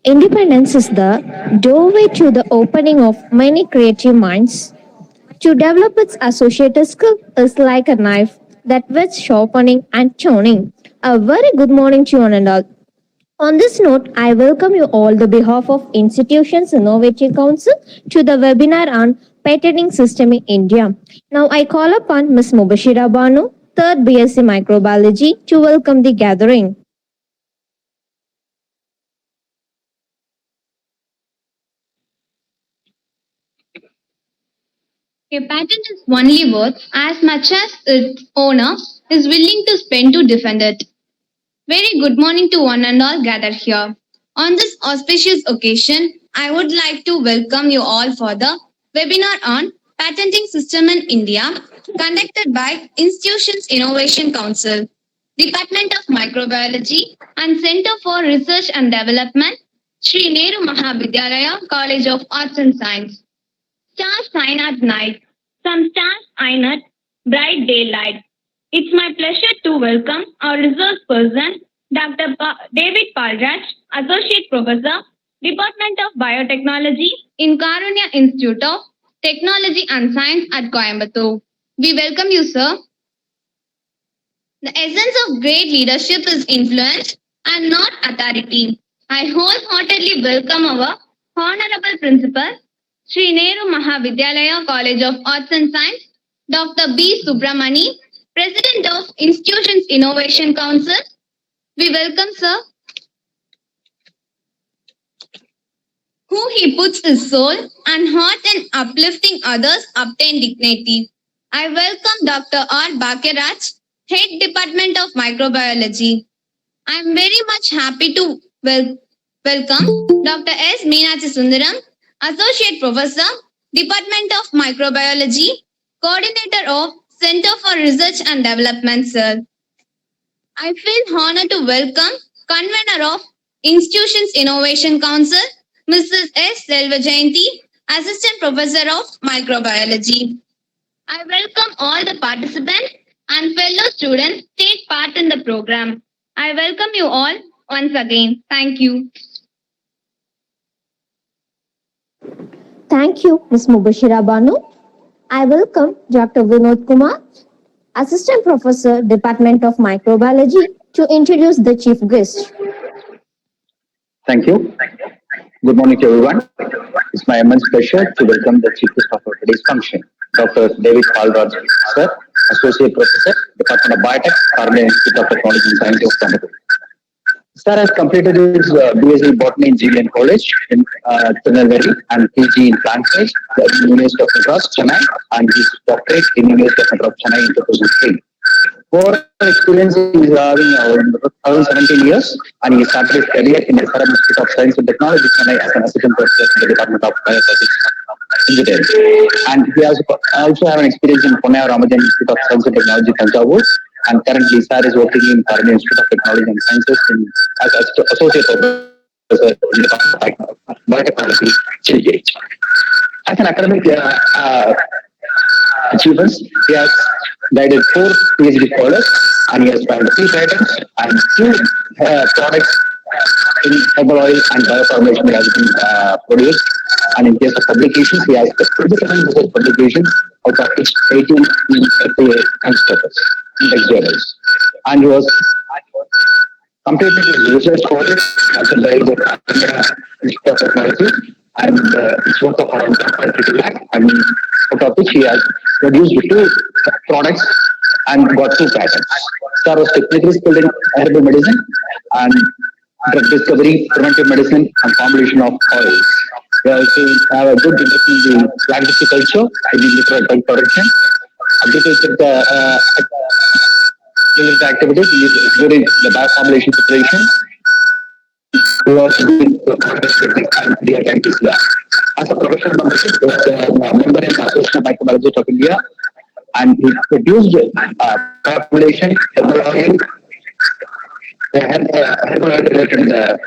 Independence is the doorway to the opening of many creative minds. To develop its associated skill is like a knife that with sharpening and tuning. A very good morning to you one and all. On this note, I welcome you all on the behalf of Institutions Innovative Council to the webinar on patenting system in India. Now I call upon Ms. Mubashira Banu, 3rd BSc Microbiology, to welcome the gathering. A patent is only worth as much as its owner is willing to spend to defend it. Very good morning to one and all gathered here. On this auspicious occasion, I would like to welcome you all for the webinar on patenting system in India, conducted by Institutions Innovation Council, Department of Microbiology and Center for Research and Development, Sri Nehru Mahavidyalaya College of Arts and Science. Stars shine at night, some stars shine at bright daylight. It's my pleasure to welcome our resource person, Dr. David Palraj, Associate Professor, Department of Biotechnology in Karunya Institute of Technology and Science at Coimbatore. We welcome you, sir. The essence of great leadership is influence and not authority. I wholeheartedly welcome our Honorable Principal, Sri Nehru Mahavidyalaya College of Arts and Science, Dr. B. Subramani, President of Institutions Innovation Council. We welcome, sir. Who he puts his soul and heart in uplifting others obtain dignity. I welcome Dr. R. Bakiraj, Head Department of Microbiology. I am very much happy to welcome Dr. S. Meenachi Sundaram, Associate Professor, Department of Microbiology, Coordinator of Center for Research and Development, sir. I feel honored to welcome Convener of Institutions Innovation Council, Mrs. S. Selva Jayanti, Assistant Professor of Microbiology. I welcome all the participants and fellow students take part in the program. I welcome you all once again. Thank you. Thank you, Ms. Mubashira Banu. I welcome Dr. Vinod Kumar, Assistant Professor, Department of Microbiology, to introduce the chief guest. Thank you. Good morning to everyone. It's my immense pleasure to welcome the chief guest of today's function, Dr. David Palraj, sir, Associate Professor, Department of Biotech, Karunya Institute of Technology and Science of Coimbatore. Sir has completed his BSc Botany in GLN College in Tirunelveli and PG in Plant Science at the University of Madras, Chennai, and his doctorate in University of Madras, Chennai in 2003. For experience, he is having around 17 years, and he started his career in the Institute of Science and Technology, Chennai, as an assistant professor in the Department of Biotechnology Engineering. And he has also have an experience in Pune Ramajan Institute of Science and Technology, Tanjavur. And currently, sir is working in Karunya Institute of Technology and Sciences as Associate Professor in the Department of Biotechnology, Chennai. As an academic achievements, he has guided 4 PhD scholars, and he has filed 3 patents and 2 products in herbal oil and bioformulation has been produced. And in case of publications, he has 27 research publications, out of which 18 in FDA newspapers, index journals. And he was completed his research project as a director of Institute of Technology, and it's worth of around 1.32 lakh, and out of which he has produced 2 products and got 2 patents. Sir was technically skilled in herbal medicine and drug discovery, preventive medicine, and formulation of oils. They also have a good interest in the plant culture, literal drug production, agriculture related activities. He is good in the bioformulation preparation. He was doing as a professional membership, he was a member in the Association of Microbiology of India, and he produced formulation, herbal oil, herbal oil related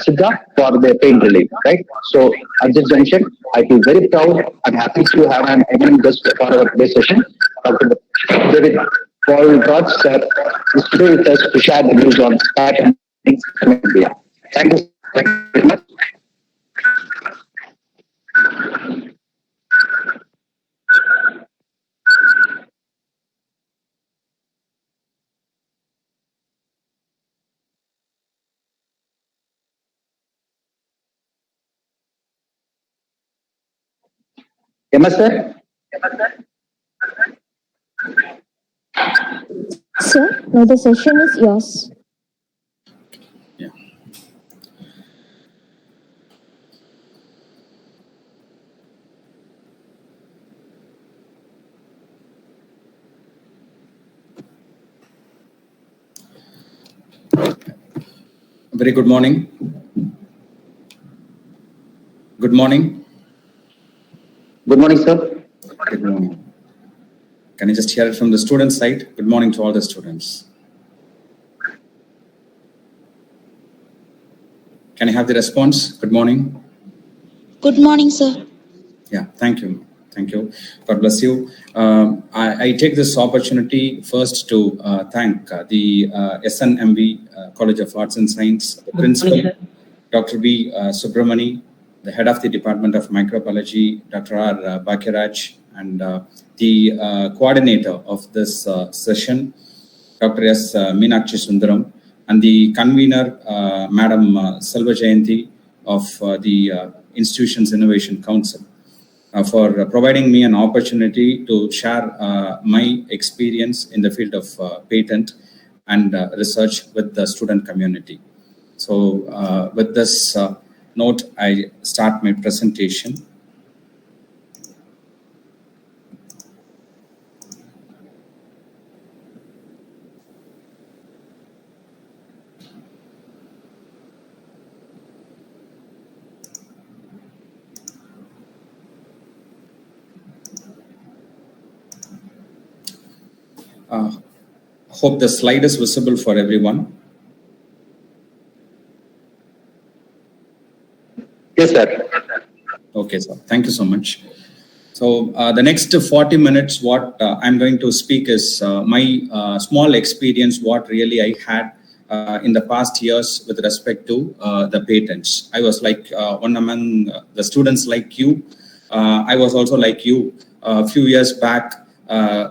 Siddha for the pain relief, right? So at this junction, I feel very proud and happy to have an eminent guest for our today's session, Dr. David Palraj, sir, is today with us to share the views on patenting in India. Thank you very much. MS sir? Sir, now the session is yours. Yeah. Very good morning. Good morning. Good morning, sir. Good morning. Can you just hear it from the student side? Good morning to all the students. Can I have the response? Good morning. Good morning, sir. Yeah, thank you. Thank you. God bless you. I take this opportunity first to thank the SNMV College of Arts and Science Principal, Dr. B. Subramani, the head of the Department of Microbiology, Dr. R. Bakiraj, and the coordinator of this session, Dr. S. Meenakshi Sundaram, and the convener, Madam Selva Jayanti of the Institution's Innovation Council, for providing me an opportunity to share my experience in the field of patent and research with the student community. So with this note, I start my presentation. Hope the slide is visible for everyone. Yes, sir. Okay, sir. Thank you so much. So the next 40 minutes, what I'm going to speak is my small experience, what really I had in the past years with respect to the patents. I was like one among the students like you. I was also like you a few years back.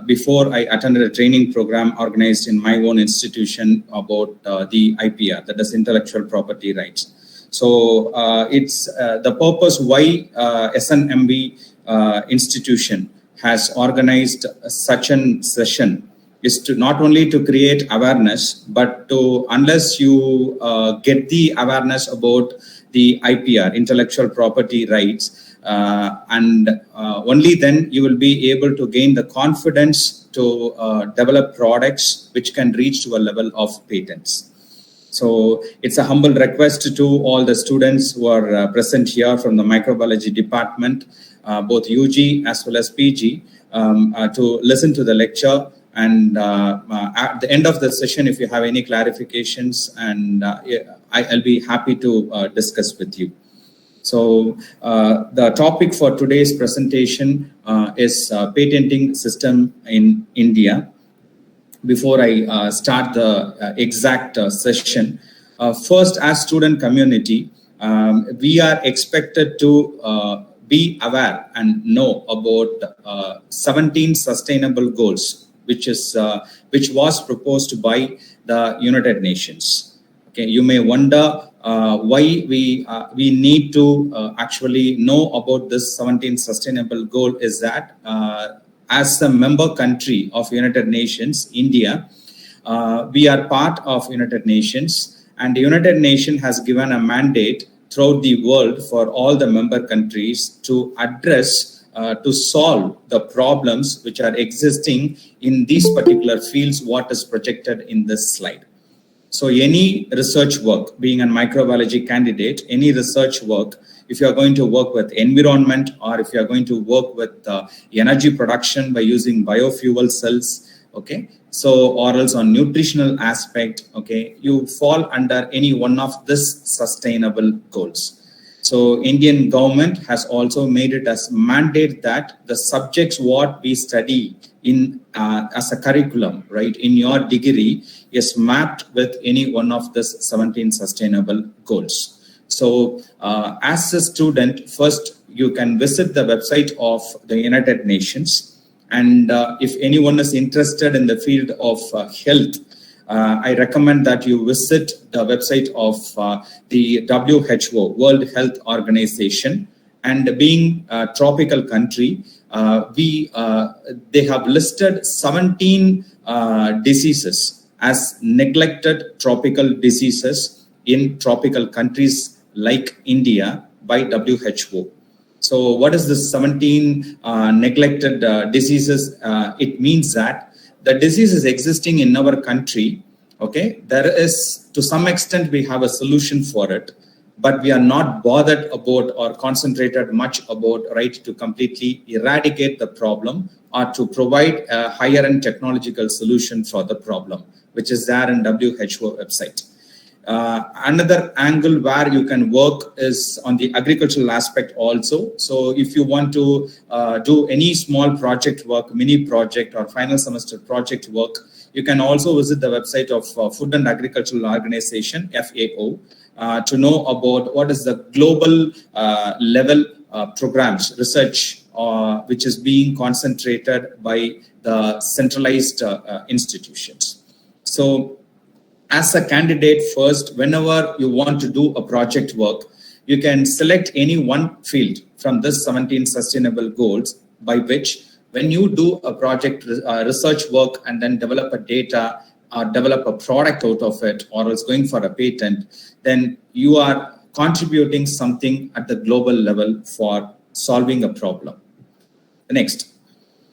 Before I attended a training program organized in my own institution about the IPR, that is intellectual property rights. So it's the purpose why SNMB institution has organized such a session is to not only to create awareness, but to, unless you get the awareness about the IPR, intellectual property rights, and only then you will be able to gain the confidence to develop products which can reach to a level of patents. So it's a humble request to all the students who are present here from the microbiology department, both UG as well as PG, to listen to the lecture. And at the end of the session, if you have any clarifications, and I'll be happy to discuss with you. So the topic for today's presentation is patenting system in India. Before I start the exact session, first, as student community, we are expected to be aware and know about 17 sustainable goals, which was proposed by the United Nations. Okay, you may wonder why we need to actually know about this 17 sustainable goal. Is that as a member country of United Nations, India, we are part of United Nations, and the United Nations has given a mandate throughout the world for all the member countries to address, to solve the problems which are existing in these particular fields, what is projected in this slide. So any research work, being a microbiology candidate, any research work, if you are going to work with environment, or if you are going to work with energy production by using biofuel cells, okay, so or else on nutritional aspect, okay, you fall under any one of this sustainable goals. So Indian government has also made it as mandate that the subjects what we study in as a curriculum, right, in your degree is mapped with any one of this 17 sustainable goals. So as a student, first you can visit the website of the United Nations, and if anyone is interested in the field of health, I recommend that you visit the website of the WHO, World Health Organization, And being a tropical country, they have listed 17 diseases as neglected tropical diseases in tropical countries like India by WHO. So what is this 17 neglected diseases? It means that the disease is existing in our country. Okay, there is, to some extent, we have a solution for it, but we are not bothered about or concentrated much about, right, to completely eradicate the problem or to provide a higher end technological solution for the problem, which is there in WHO website. Another angle where you can work is on the agricultural aspect also. So if you want to do any small project work, mini project or final semester project work, you can also visit the website of Food and Agricultural Organization, FAO, to know about what is the global level programs, research, which is being concentrated by the centralized institutions. So as a candidate first, whenever you want to do a project work, you can select any one field from this 17 sustainable goals, by which when you do a project research work and then develop a data or develop a product out of it, or is going for a patent, then you are contributing something at the global level for solving a problem. Next,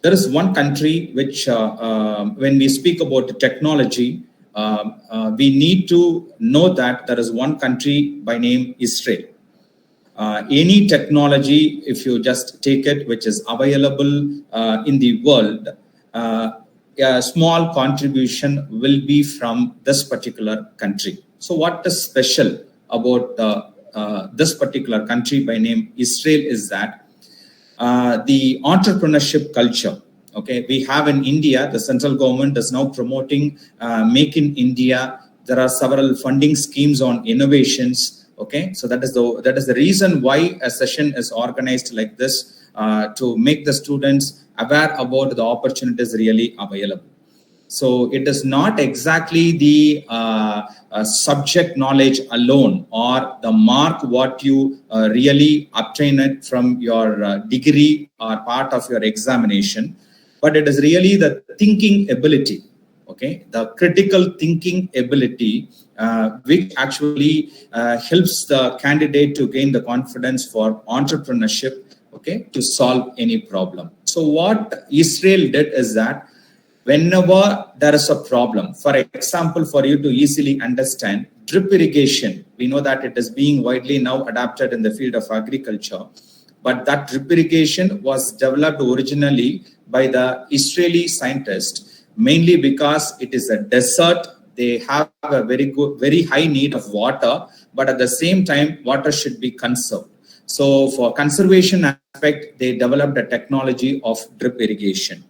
there is one country which, when we speak about technology, we need to know that there is one country by name Israel. Any technology, if you just take it, which is available in the world, a small contribution will be from this particular country. So what is special about this particular country by name Israel is that the entrepreneurship culture. Okay, we have in India, the central government is now promoting Make in India. There are several funding schemes on innovations. Okay, so that is the reason why a session is organized like this, to make the students aware about the opportunities really available. So it is not exactly the subject knowledge alone or the mark what you really obtain it from your degree or part of your examination, but it is really the thinking ability, okay, the critical thinking ability, which actually helps the candidate to gain the confidence for entrepreneurship, okay, to solve any problem. So what Israel did is that whenever there is a problem, for example, for you to easily understand, drip irrigation, we know that it is being widely now adapted in the field of agriculture, but that drip irrigation was developed originally by the Israeli scientists, mainly because it is a desert. They have a very high need of water, but at the same time, water should be conserved. So for conservation aspect, they developed a technology of drip irrigation.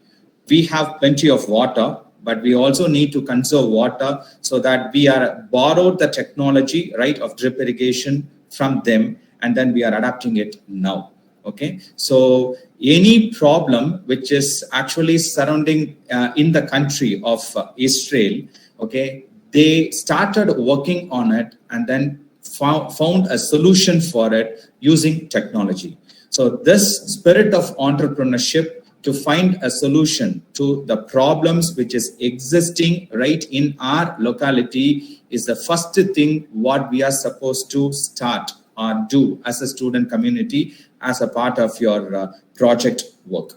We have plenty of water, but we also need to conserve water, so that we are borrowed the technology, right, of drip irrigation from them, and then we are adapting it now. Okay, so any problem which is actually surrounding in the country of Israel, okay, they started working on it and then found a solution for it using technology. So this spirit of entrepreneurship to find a solution to the problems which is existing right in our locality is the first thing what we are supposed to start or do as a student community as a part of your project work.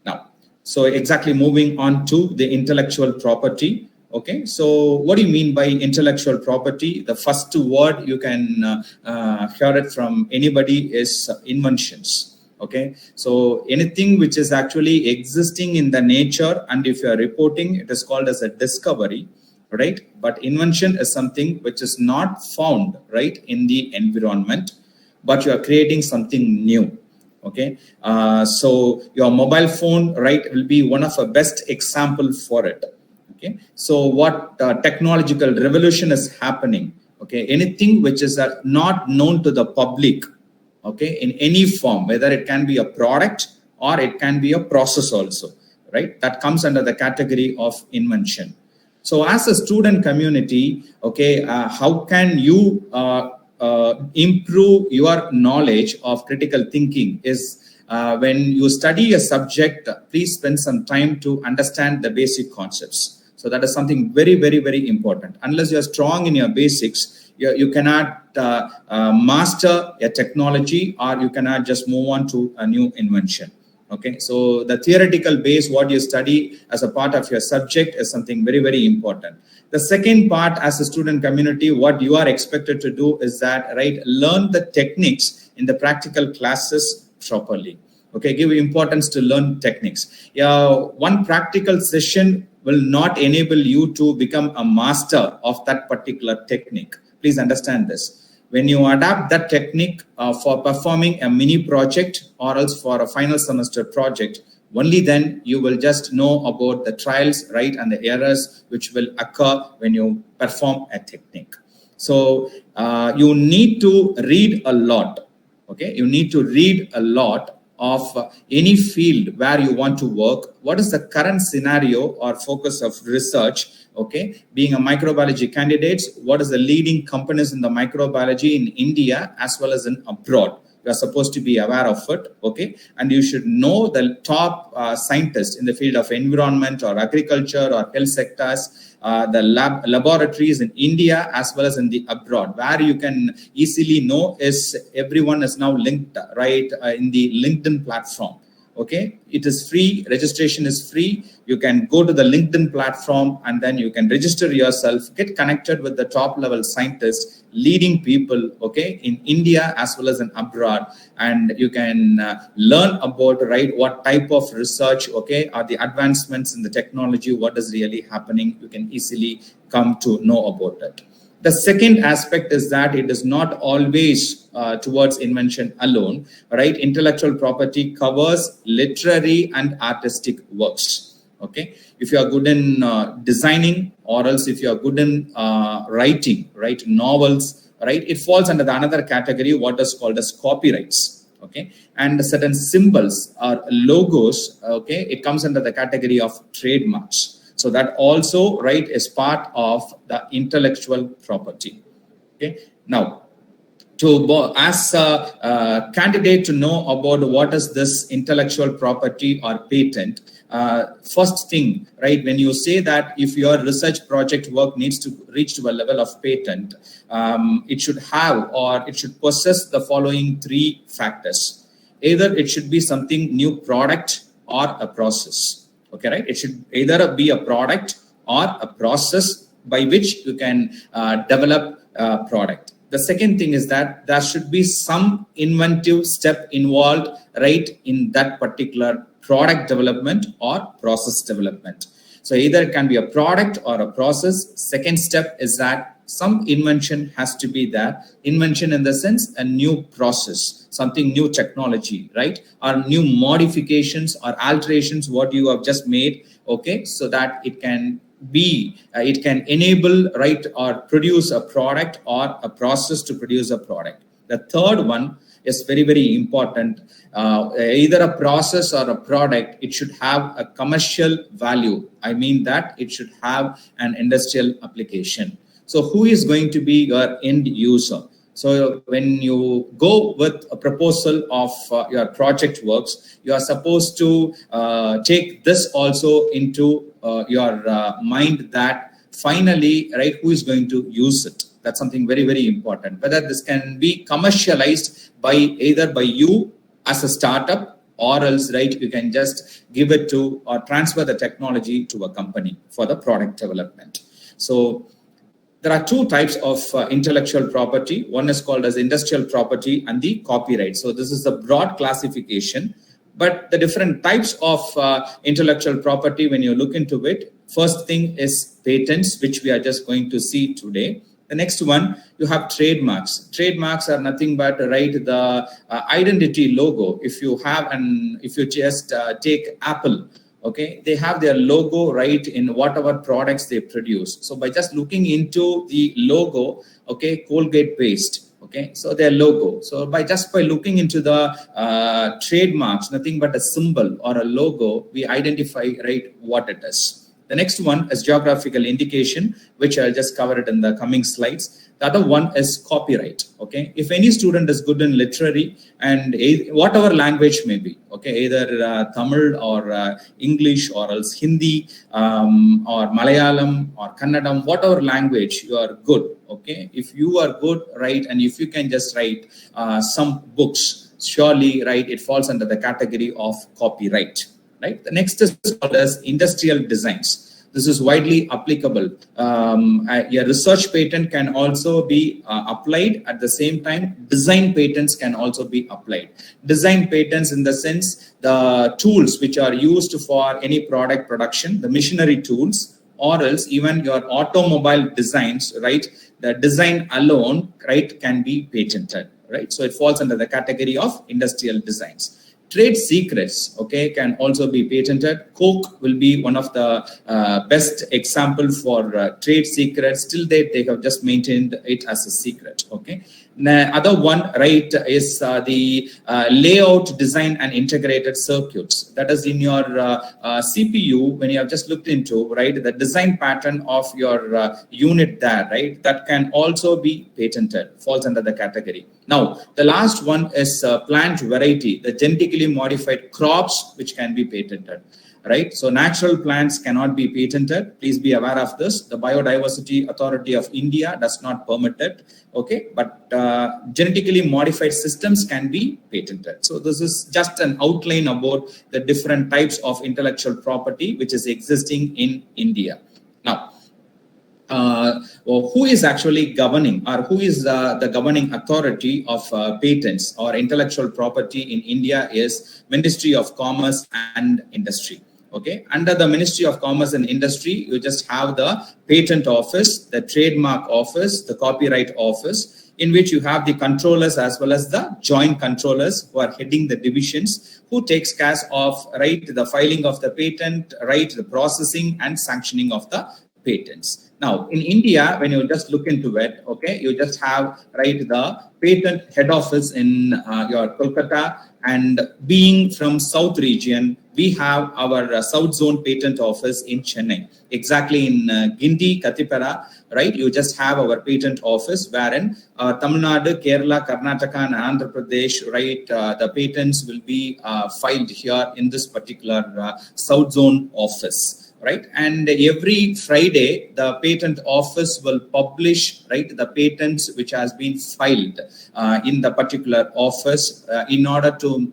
Now, so exactly moving on to the intellectual property. Okay, so what do you mean by intellectual property? The first word you can hear it from anybody is inventions. Okay, so anything which is actually existing in the nature, and if you are reporting, it is called as a discovery, right? But invention is something which is not found, right, in the environment, but you are creating something new. Okay, so your mobile phone, right, will be one of the best example for it. Okay, so what technological revolution is happening? Okay, anything which is not known to the public, okay, in any form, whether it can be a product or it can be a process also, right, that comes under the category of invention. So as a student community, okay, how can you improve your knowledge of critical thinking is when you study a subject, please spend some time to understand the basic concepts. So that is something very, very, very important. Unless you are strong in your basics, you cannot master a technology, or you cannot just move on to a new invention. Okay, so the theoretical base, what you study as a part of your subject, is something very, very important. The second part, as a student community, what you are expected to do is that, right, learn the techniques in the practical classes properly. Okay, give importance to learn techniques. One practical session will not enable you to become a master of that particular technique. Please understand this. When you adapt that technique for performing a mini project or else for a final semester project, only then you will just know about the trials, right, and the errors which will occur when you perform a technique. So you need to read a lot. Okay, you need to read a lot of any field where you want to work. What is the current scenario or focus of research? Okay, being a microbiology candidate, what is the leading companies in the microbiology in India as well as in abroad? You are supposed to be aware of it. Okay, and you should know the top scientists in the field of environment or agriculture or health sectors, the laboratories in India as well as in the abroad. Where you can easily know is everyone is now linked, right, in the LinkedIn platform. Okay, it is free, registration is free. You can go to the LinkedIn platform and then you can register yourself, get connected with the top level scientists, leading people, okay, in India as well as in abroad, and you can learn about, right, what type of research, okay, are the advancements in the technology, what is really happening. You can easily come to know about it. The second aspect is that it is not always towards invention alone, right? Intellectual property covers literary and artistic works. Okay, if you are good in designing, or else if you are good in writing, right, novels, right, it falls under the another category, what is called as copyrights. Okay, and certain symbols or logos, okay, it comes under the category of trademarks. So that also, right, is part of the intellectual property. Okay, now as a candidate to know about what is this intellectual property or patent, first thing, right, when you say that if your research project work needs to reach to a level of patent, it should have or it should possess the following three factors. Either it should be something new product or a process. Okay, right? It should either be a product or a process by which you can develop a product. The second thing is that there should be some inventive step involved, right, in that particular product development or process development. So either it can be a product or a process. Second step is that some invention has to be there. Invention in the sense a new process, something new technology, right? Or new modifications or alterations what you have just made, okay? So that it can be, it can enable, right, or produce a product or a process to produce a product. The third one is very, very important. Either a process or a product, it should have a commercial value. I mean that it should have an industrial application. So who is going to be your end user? So when you go with a proposal of your project works, you are supposed to take this also into your mind that finally, right, who is going to use it? That's something very, very important. Whether this can be commercialized by either by you as a startup, or else, right, you can just give it to or transfer the technology to a company for the product development. So there are two types of intellectual property. One is called as industrial property and the copyright. So this is a broad classification, but the different types of intellectual property, when you look into it, first thing is patents, which we are just going to see today. The next one, you have trademarks. Trademarks are nothing but, right, the identity logo. If you have, and if you just take Apple, okay, they have their logo, right, in whatever products they produce. So by just looking into the logo, okay, Colgate paste, okay, so their logo. So by looking into the trademarks, nothing but a symbol or a logo, we identify, right, what it is. The next one is geographical indication, which I'll just cover it in the coming slides. The other one is copyright. Okay, if any student is good in literary and whatever language may be, okay, either Tamil or English or else Hindi or Malayalam or Kannadam, whatever language you are good. Okay, if you are good, right, and if you can just write some books, surely, right, it falls under the category of copyright. Right. The next is called as industrial designs. This is widely applicable. A research patent can also be applied. At the same time, design patents can also be applied. Design patents in the sense the tools which are used for any product production, the machinery tools, or else even your automobile designs, right? The design alone, right, can be patented, right? So it falls under the category of industrial designs. Trade secrets, okay, can also be patented. Coke will be one of the best example for trade secrets. Till date, they have just maintained it as a secret, okay. The other one, right, is the layout, design, and integrated circuits. That is in your CPU, when you have just looked into, right, the design pattern of your unit there, right, that can also be patented, falls under the category. Now, the last one is plant variety, the genetically modified crops, which can be patented. Right, so natural plants cannot be patented. Please be aware of this. The Biodiversity Authority of India does not permit it. Okay, but genetically modified systems can be patented. So this is just an outline about the different types of intellectual property which is existing in India. Now, who is actually governing, or who is the governing authority of patents or intellectual property in India is Ministry of Commerce and Industry. Okay, under the Ministry of Commerce and Industry, you just have the Patent Office, the Trademark Office, the Copyright Office, in which you have the controllers as well as the joint controllers who are heading the divisions, who takes care of, right, the filing of the patent, right, the processing and sanctioning of the patents. Now, in India, when you just look into it, okay, you just have, right, the patent head office in your Kolkata, and being from South region, we have our South Zone Patent Office in Chennai. Exactly in Gindi, Kathipara, right? You just have our patent office, wherein Tamil Nadu, Kerala, Karnataka, and Andhra Pradesh, right? The patents will be filed here in this particular South Zone office. Right, and every Friday the patent office will publish, right, the patents which has been filed in the particular office in order to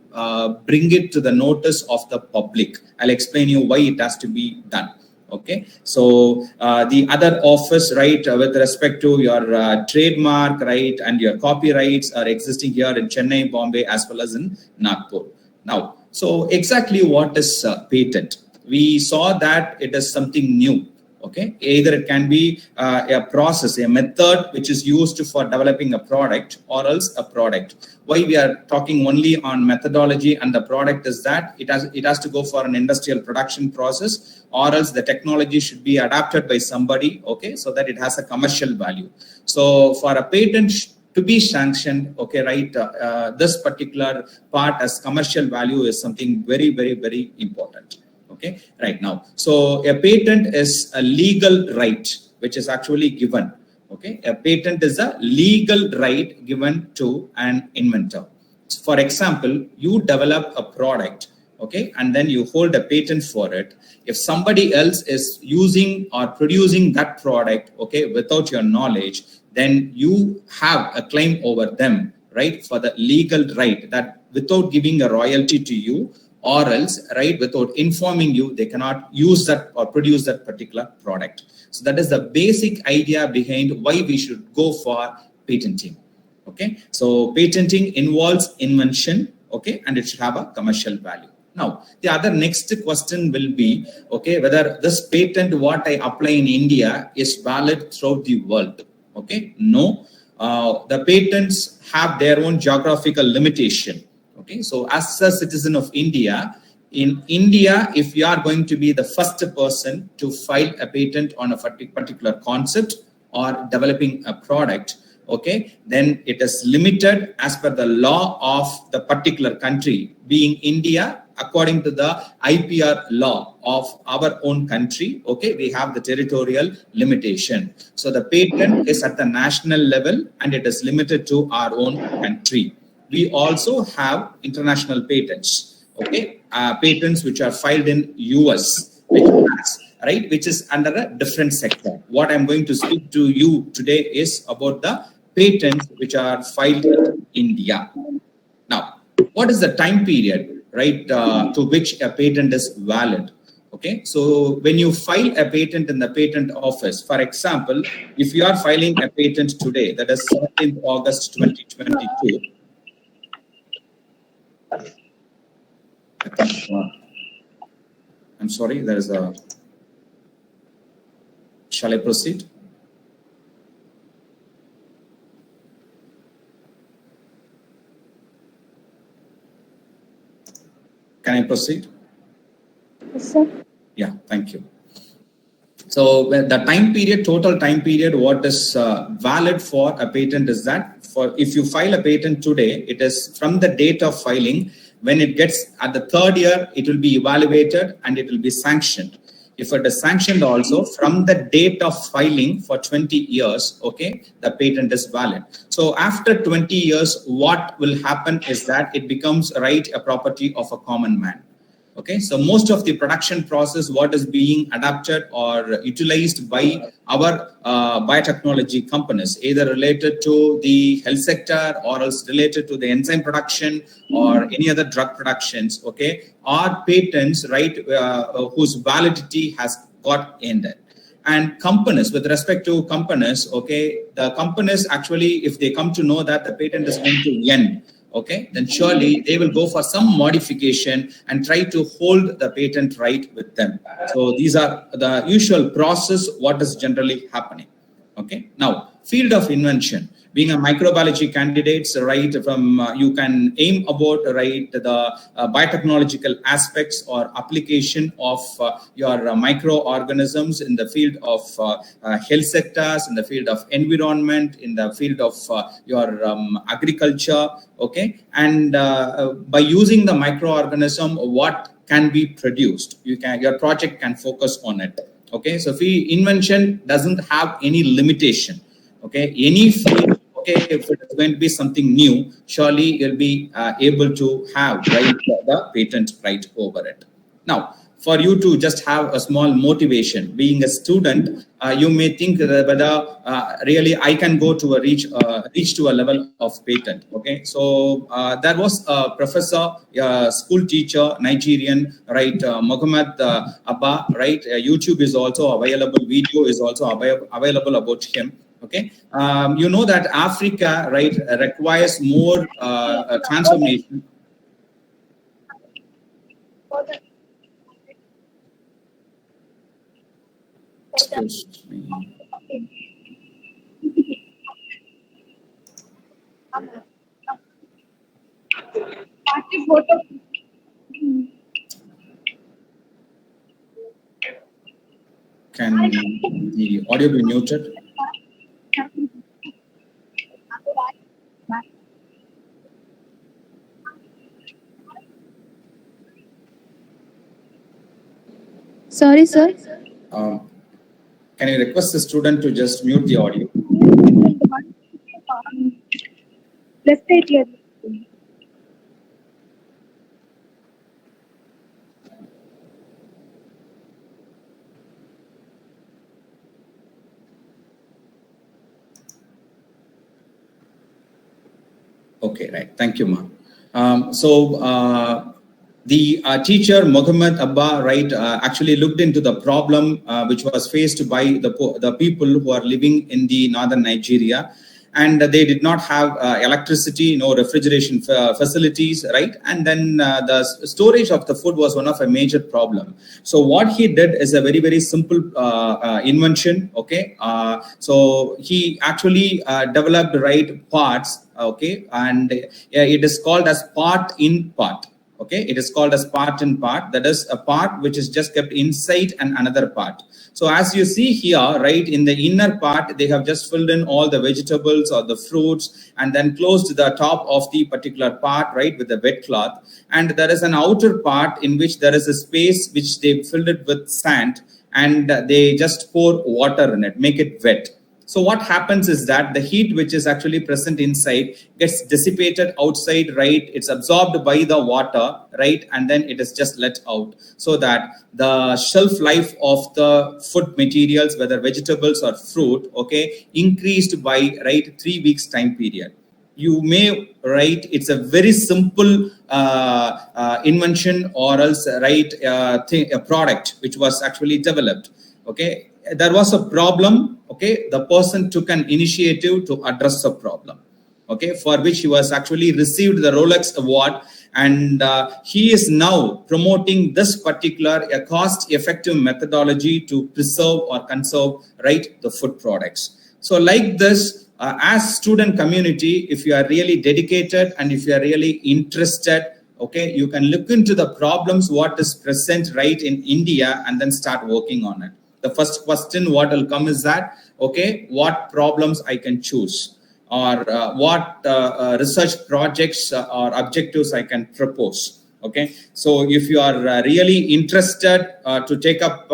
bring it to the notice of the public. I'll explain you why it has to be done. Okay, so the other office, right, with respect to your trademark, right, and your copyrights are existing here in Chennai, Bombay, as well as in Nagpur. Now, so exactly what is patent? We saw that it is something new. Okay, either it can be a process, a method which is used for developing a product, or else a product. Why we are talking only on methodology and the product is that it has to go for an industrial production process, or else the technology should be adapted by somebody, okay, so that it has a commercial value. So for a patent to be sanctioned, okay, right, this particular part as commercial value is something very, very, very important. Okay, right now. So a patent is a legal right which is actually given. Okay, a patent is a legal right given to an inventor. For example, you develop a product, okay, and then you hold a patent for it. If somebody else is using or producing that product, okay, without your knowledge, then you have a claim over them, right, for the legal right that without giving a royalty to you, or else, right, without informing you, they cannot use that or produce that particular product. So that is the basic idea behind why we should go for patenting. Okay, so patenting involves invention, okay, and it should have a commercial value. Now, the other next question will be, okay, whether this patent what I apply in India is valid throughout the world. Okay, no, the patents have their own geographical limitation. Okay, so as a citizen of India, in India, if you are going to be the first person to file a patent on a particular concept or developing a product, okay, then it is limited as per the law of the particular country, being India according to the IPR law of our own country, okay, we have the territorial limitation. So the patent is at the national level and it is limited to our own country. We also have international patents, okay, patents which are filed in US, which is under a different sector. What I'm going to speak to you today is about the patents which are filed in India. Now, what is the time period, right, to which a patent is valid? Okay, so when you file a patent in the patent office, for example, if you are filing a patent today, that is 17th August 2022, I'm sorry, there is a, shall I proceed? Can I proceed? Yes, sir. Yeah, thank you. So the time period, total time period, what is valid for a patent is that for if you file a patent today, it is from the date of filing. When it gets at the third year, it will be evaluated and it will be sanctioned. If it is sanctioned also from the date of filing for 20 years, okay, the patent is valid. So after 20 years, what will happen is that it becomes a property of a common man. Okay, so most of the production process, what is being adapted or utilized by our biotechnology companies, either related to the health sector or else related to the enzyme production or any other drug productions, okay, are patents, whose validity has got ended. And companies, with respect to companies, okay, the companies actually, if they come to know that the patent is going to end, okay, then surely they will go for some modification and try to hold the patent right with them. So these are the usual process, what is generally happening. Okay, now field of invention. Being a microbiology candidates, from you can aim about the biotechnological aspects or application of your microorganisms in the field of health sectors, in the field of environment, in the field of your agriculture. Okay, and by using the microorganism, what can be produced? Your project can focus on it. Okay, so invention doesn't have any limitation. Okay, any field. Okay, if it is going to be something new, surely you'll be able to have the patent right over it. Now, for you to just have a small motivation, being a student, you may think whether really I can go to a reach to a level of patent. Okay, so there was a professor, school teacher, Nigerian, Muhammad Abba, YouTube is also available. Video is also available about him. Okay, you know that Africa, requires more transformation. Excuse me. Can the audio be muted? Sorry, sir. Can you request the student to just mute the audio? Let's take it. Okay, right. Thank you, ma'am. The teacher Muhammad Abba, actually looked into the problem which was faced by the people who are living in the northern Nigeria, and they did not have electricity, no refrigeration facilities, and then the storage of the food was one of a major problem. So what he did is a very, very simple invention. Okay, so he actually developed parts. Okay, and it is called as part in part. Okay, it is called as part and part. That is a part which is just kept inside and another part. So as you see here, right, in the inner part, they have just filled in all the vegetables or the fruits and then closed the top of the particular part, right, with a wet cloth. And there is an outer part in which there is a space which they filled it with sand, and they just pour water in it, make it wet. So what happens is that the heat which is actually present inside gets dissipated outside, right? It's absorbed by the water, right? And then it is just let out, so that the shelf life of the food materials, whether vegetables or fruit, okay, increased by, right, 3 weeks time period. You may, right, it's a very simple invention, or else, right, a product which was actually developed. Okay, there was a problem. Okay, the person took an initiative to address the problem, okay, for which he was actually received the Rolex award, and he is now promoting this particular cost effective methodology to preserve or conserve, right, the food products. So like this, as student community, if you are really dedicated and if you are really interested, okay, you can look into the problems what is present, right, in India, and then start working on it. The first question what will come is that, okay, what problems I can choose, or what research projects or objectives I can propose. Okay, so if you are really interested to take up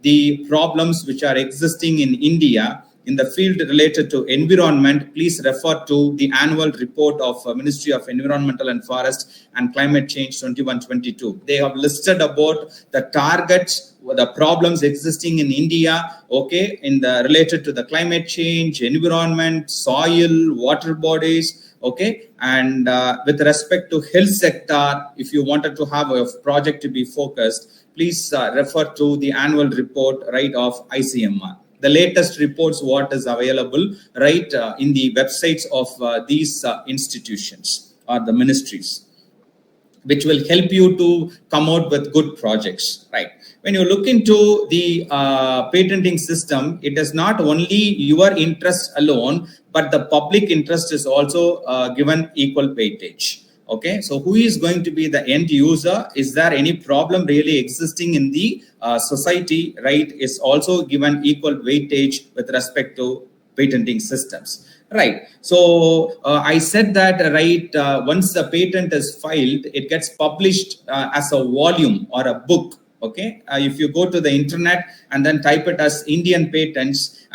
the problems which are existing in India in the field related to environment, please refer to the annual report of Ministry of Environmental and Forest and Climate Change 21-22. They have listed about the targets, the problems existing in India, okay, in the related to the climate change, environment, soil, water bodies, okay, and with respect to health sector, if you wanted to have a project to be focused, please refer to the annual report, right, of ICMR. The latest reports what is available, right, in the websites of these institutions or the ministries, which will help you to come out with good projects, right? When you look into the patenting system, it is not only your interest alone, but the public interest is also given equal weightage. Okay, so who is going to be the end user? Is there any problem really existing in the society, right? Is also given equal weightage with respect to patenting systems. Right. So I said that, right, once the patent is filed, it gets published as a volume or a book. Okay. If you go to the internet and then type it as Indian patents,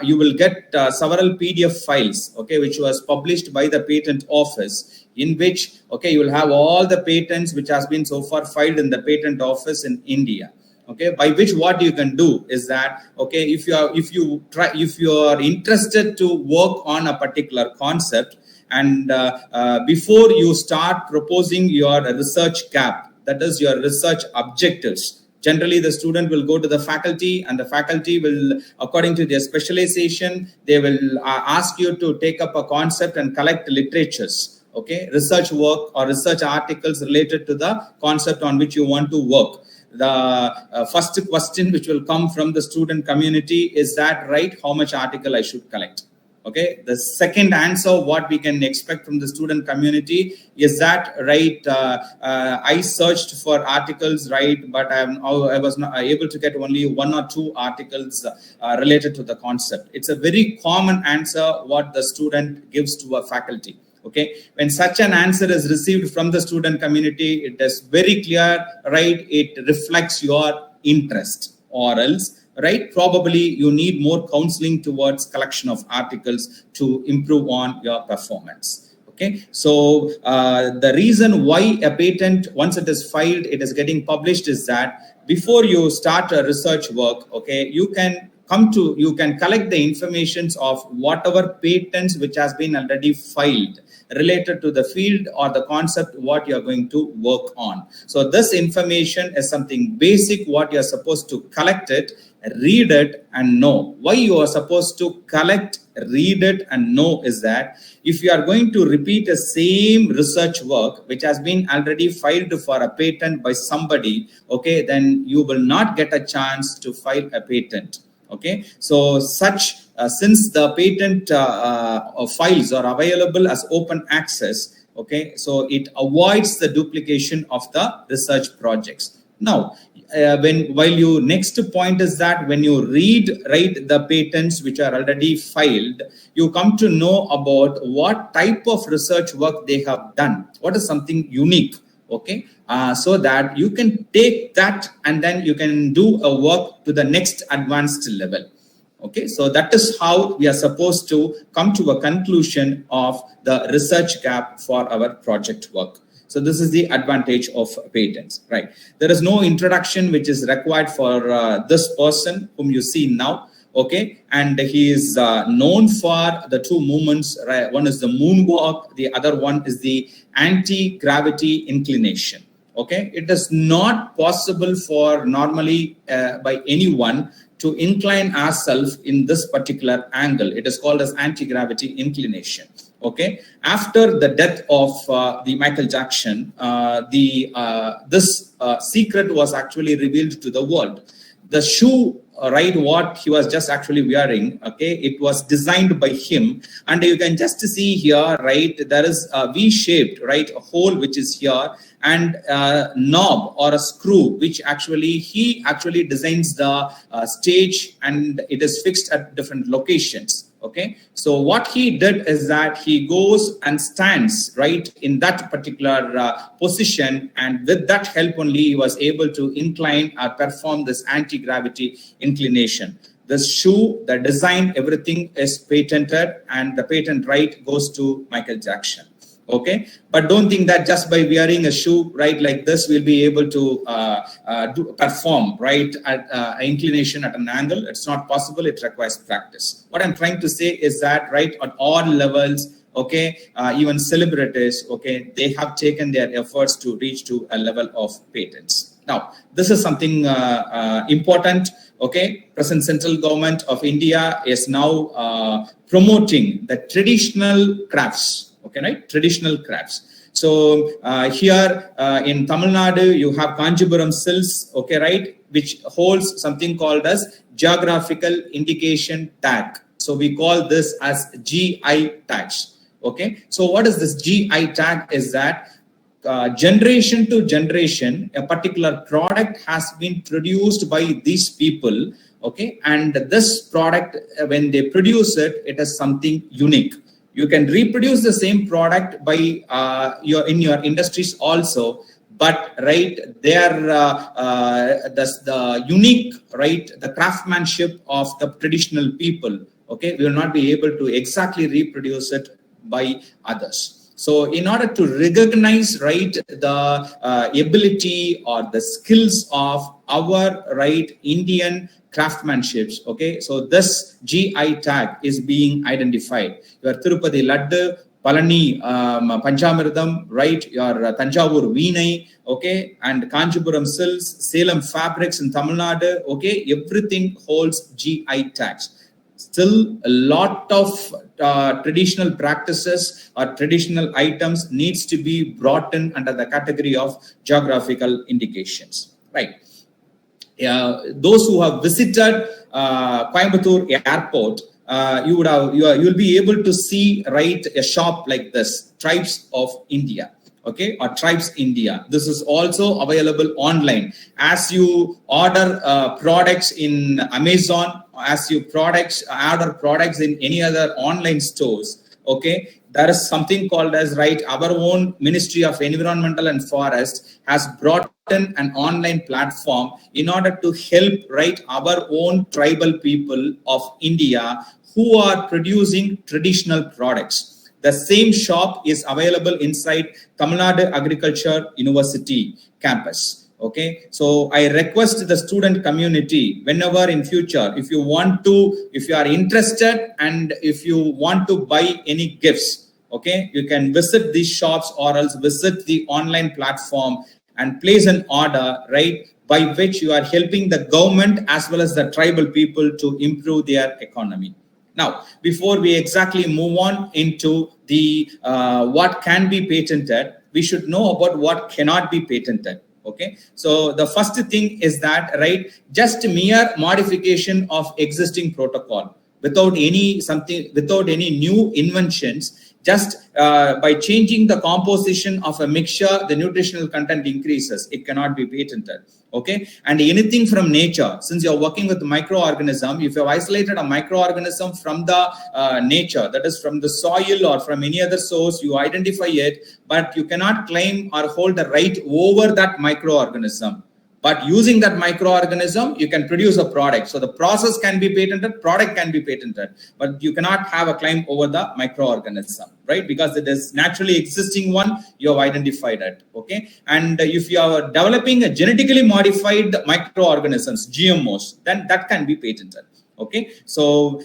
you will get several PDF files, okay, which was published by the patent office, in which, okay, you will have all the patents which has been so far filed in the patent office in India. Okay, by which what you can do is that, okay, if you are interested to work on a particular concept, and before you start proposing your research gap, that is your research objectives, generally the student will go to the faculty, and the faculty will, according to their specialization, they will ask you to take up a concept and collect literatures, okay, research work or research articles related to the concept on which you want to work. The first question which will come from the student community is that, right, how much article I should collect. Okay, the second answer what we can expect from the student community is that, right, I searched for articles, right, but I was not able to get only 1 or 2 articles related to the concept. It's a very common answer what the student gives to a faculty. Okay, when such an answer is received from the student community, it is very clear, right, it reflects your interest, or else, right, probably you need more counseling towards collection of articles to improve on your performance. Okay, so the reason why a patent, once it is filed, it is getting published, is that before you start a research work, okay, you can collect the informations of whatever patents which has been already filed related to the field or the concept what you're going to work on. So this information is something basic what you're supposed to collect it, read it, and know. Why you are supposed to collect, read it, and know is that if you are going to repeat the same research work which has been already filed for a patent by somebody, okay, then you will not get a chance to file a patent. Okay, so since the patent files are available as open access, Okay, so it avoids the duplication of the research projects. Now, while you next point is that when you read the patents which are already filed, you come to know about what type of research work they have done, what is something unique. Okay, so that you can take that and then you can do a work to the next advanced level. Okay, so that is how we are supposed to come to a conclusion of the research gap for our project work. So this is the advantage of patents, right? There is no introduction which is required for this person whom you see now. Okay, and he is known for the two movements, right? One is the moonwalk, the other one is the anti-gravity inclination. Okay, it is not possible for normally by anyone to incline ourselves in this particular angle. It is called as anti-gravity inclination. Okay, after the death of the Michael Jackson, this secret was actually revealed to the world. The shoe, right, what he was just actually wearing, okay, it was designed by him, and you can just see here, right, there is a V-shaped, right, a hole which is here, and a knob or a screw which he actually designs the stage, and it is fixed at different locations. Okay, so what he did is that he goes and stands right in that particular position, and with that help only he was able to incline or perform this anti-gravity inclination. The shoe, the design, everything is patented, and the patent right goes to Michael Jackson. Okay, but don't think that just by wearing a shoe right like this we'll be able to perform right at inclination at an angle. It's not possible. It requires practice. What I'm trying to say is that right at all levels, okay, even celebrities, okay, they have taken their efforts to reach to a level of patents. Now, this is something important. Okay, present central government of India is now promoting the traditional crafts. Okay, right? Traditional crafts. So here in Tamil Nadu, you have Kanchipuram silks, okay, right, which holds something called as geographical indication tag. So we call this as GI tags. Okay, so what is this GI tag? Is that generation to generation, a particular product has been produced by these people. Okay, and this product, when they produce it, it is something unique. You can reproduce the same product by in your industries also, but right there, the unique, right, the craftsmanship of the traditional people. Okay, we will not be able to exactly reproduce it by others. So, in order to recognize right the ability or the skills of our right Indian craftsmanships, okay, so this GI tag is being identified. Your Tirupati Laddu, Palani Panchamirdam, right, your Tanjavur Veenai, okay, and Kanchipuram silks, Salem fabrics in Tamil Nadu, okay, everything holds GI tags. Still, a lot of traditional practices or traditional items needs to be brought in under the category of geographical indications, right? Those who have visited Coimbatore airport, you will be able to see right a shop like this, Tribes of India. Okay, or Tribes India. This is also available online. As you order products in Amazon, as you order products in any other online stores, okay, there is something called as right, our own Ministry of Environmental and Forest has brought in an online platform in order to help right our own tribal people of India who are producing traditional products. The same shop is available inside Tamil Nadu Agriculture University campus. Okay, so I request the student community, whenever in future, if you are interested and if you want to buy any gifts, okay, you can visit these shops or else visit the online platform and place an order, right, by which you are helping the government as well as the tribal people to improve their economy. Now, before we exactly move on into the what can be patented, we should know about what cannot be patented. Okay, so the first thing is that right, just mere modification of existing protocol without any new inventions, Just by changing the composition of a mixture, the nutritional content increases. It cannot be patented. Okay, and anything from nature, since you're working with microorganism, if you've isolated a microorganism from the nature, that is from the soil or from any other source, you identify it, but you cannot claim or hold the right over that microorganism. But using that microorganism, you can produce a product. So the process can be patented, product can be patented, but you cannot have a claim over the microorganism, right? Because it is naturally existing one, you have identified it, okay? And if you are developing a genetically modified microorganisms, GMOs, then that can be patented. Okay, so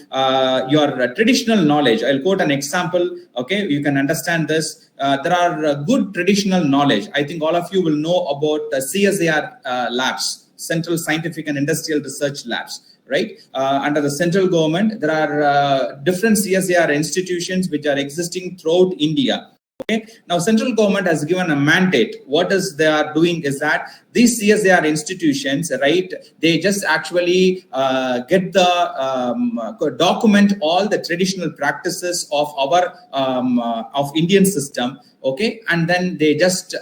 your traditional knowledge, I'll quote an example. Okay, you can understand this. There are good traditional knowledge. I think all of you will know about the CSIR labs, Central Scientific and Industrial Research Labs, right? Under the central government, there are different CSIR institutions which are existing throughout India. Okay. Now, central government has given a mandate. What is they are doing is that these CSIR institutions, right, they just actually get the document all the traditional practices of our of Indian system. Okay, and then they just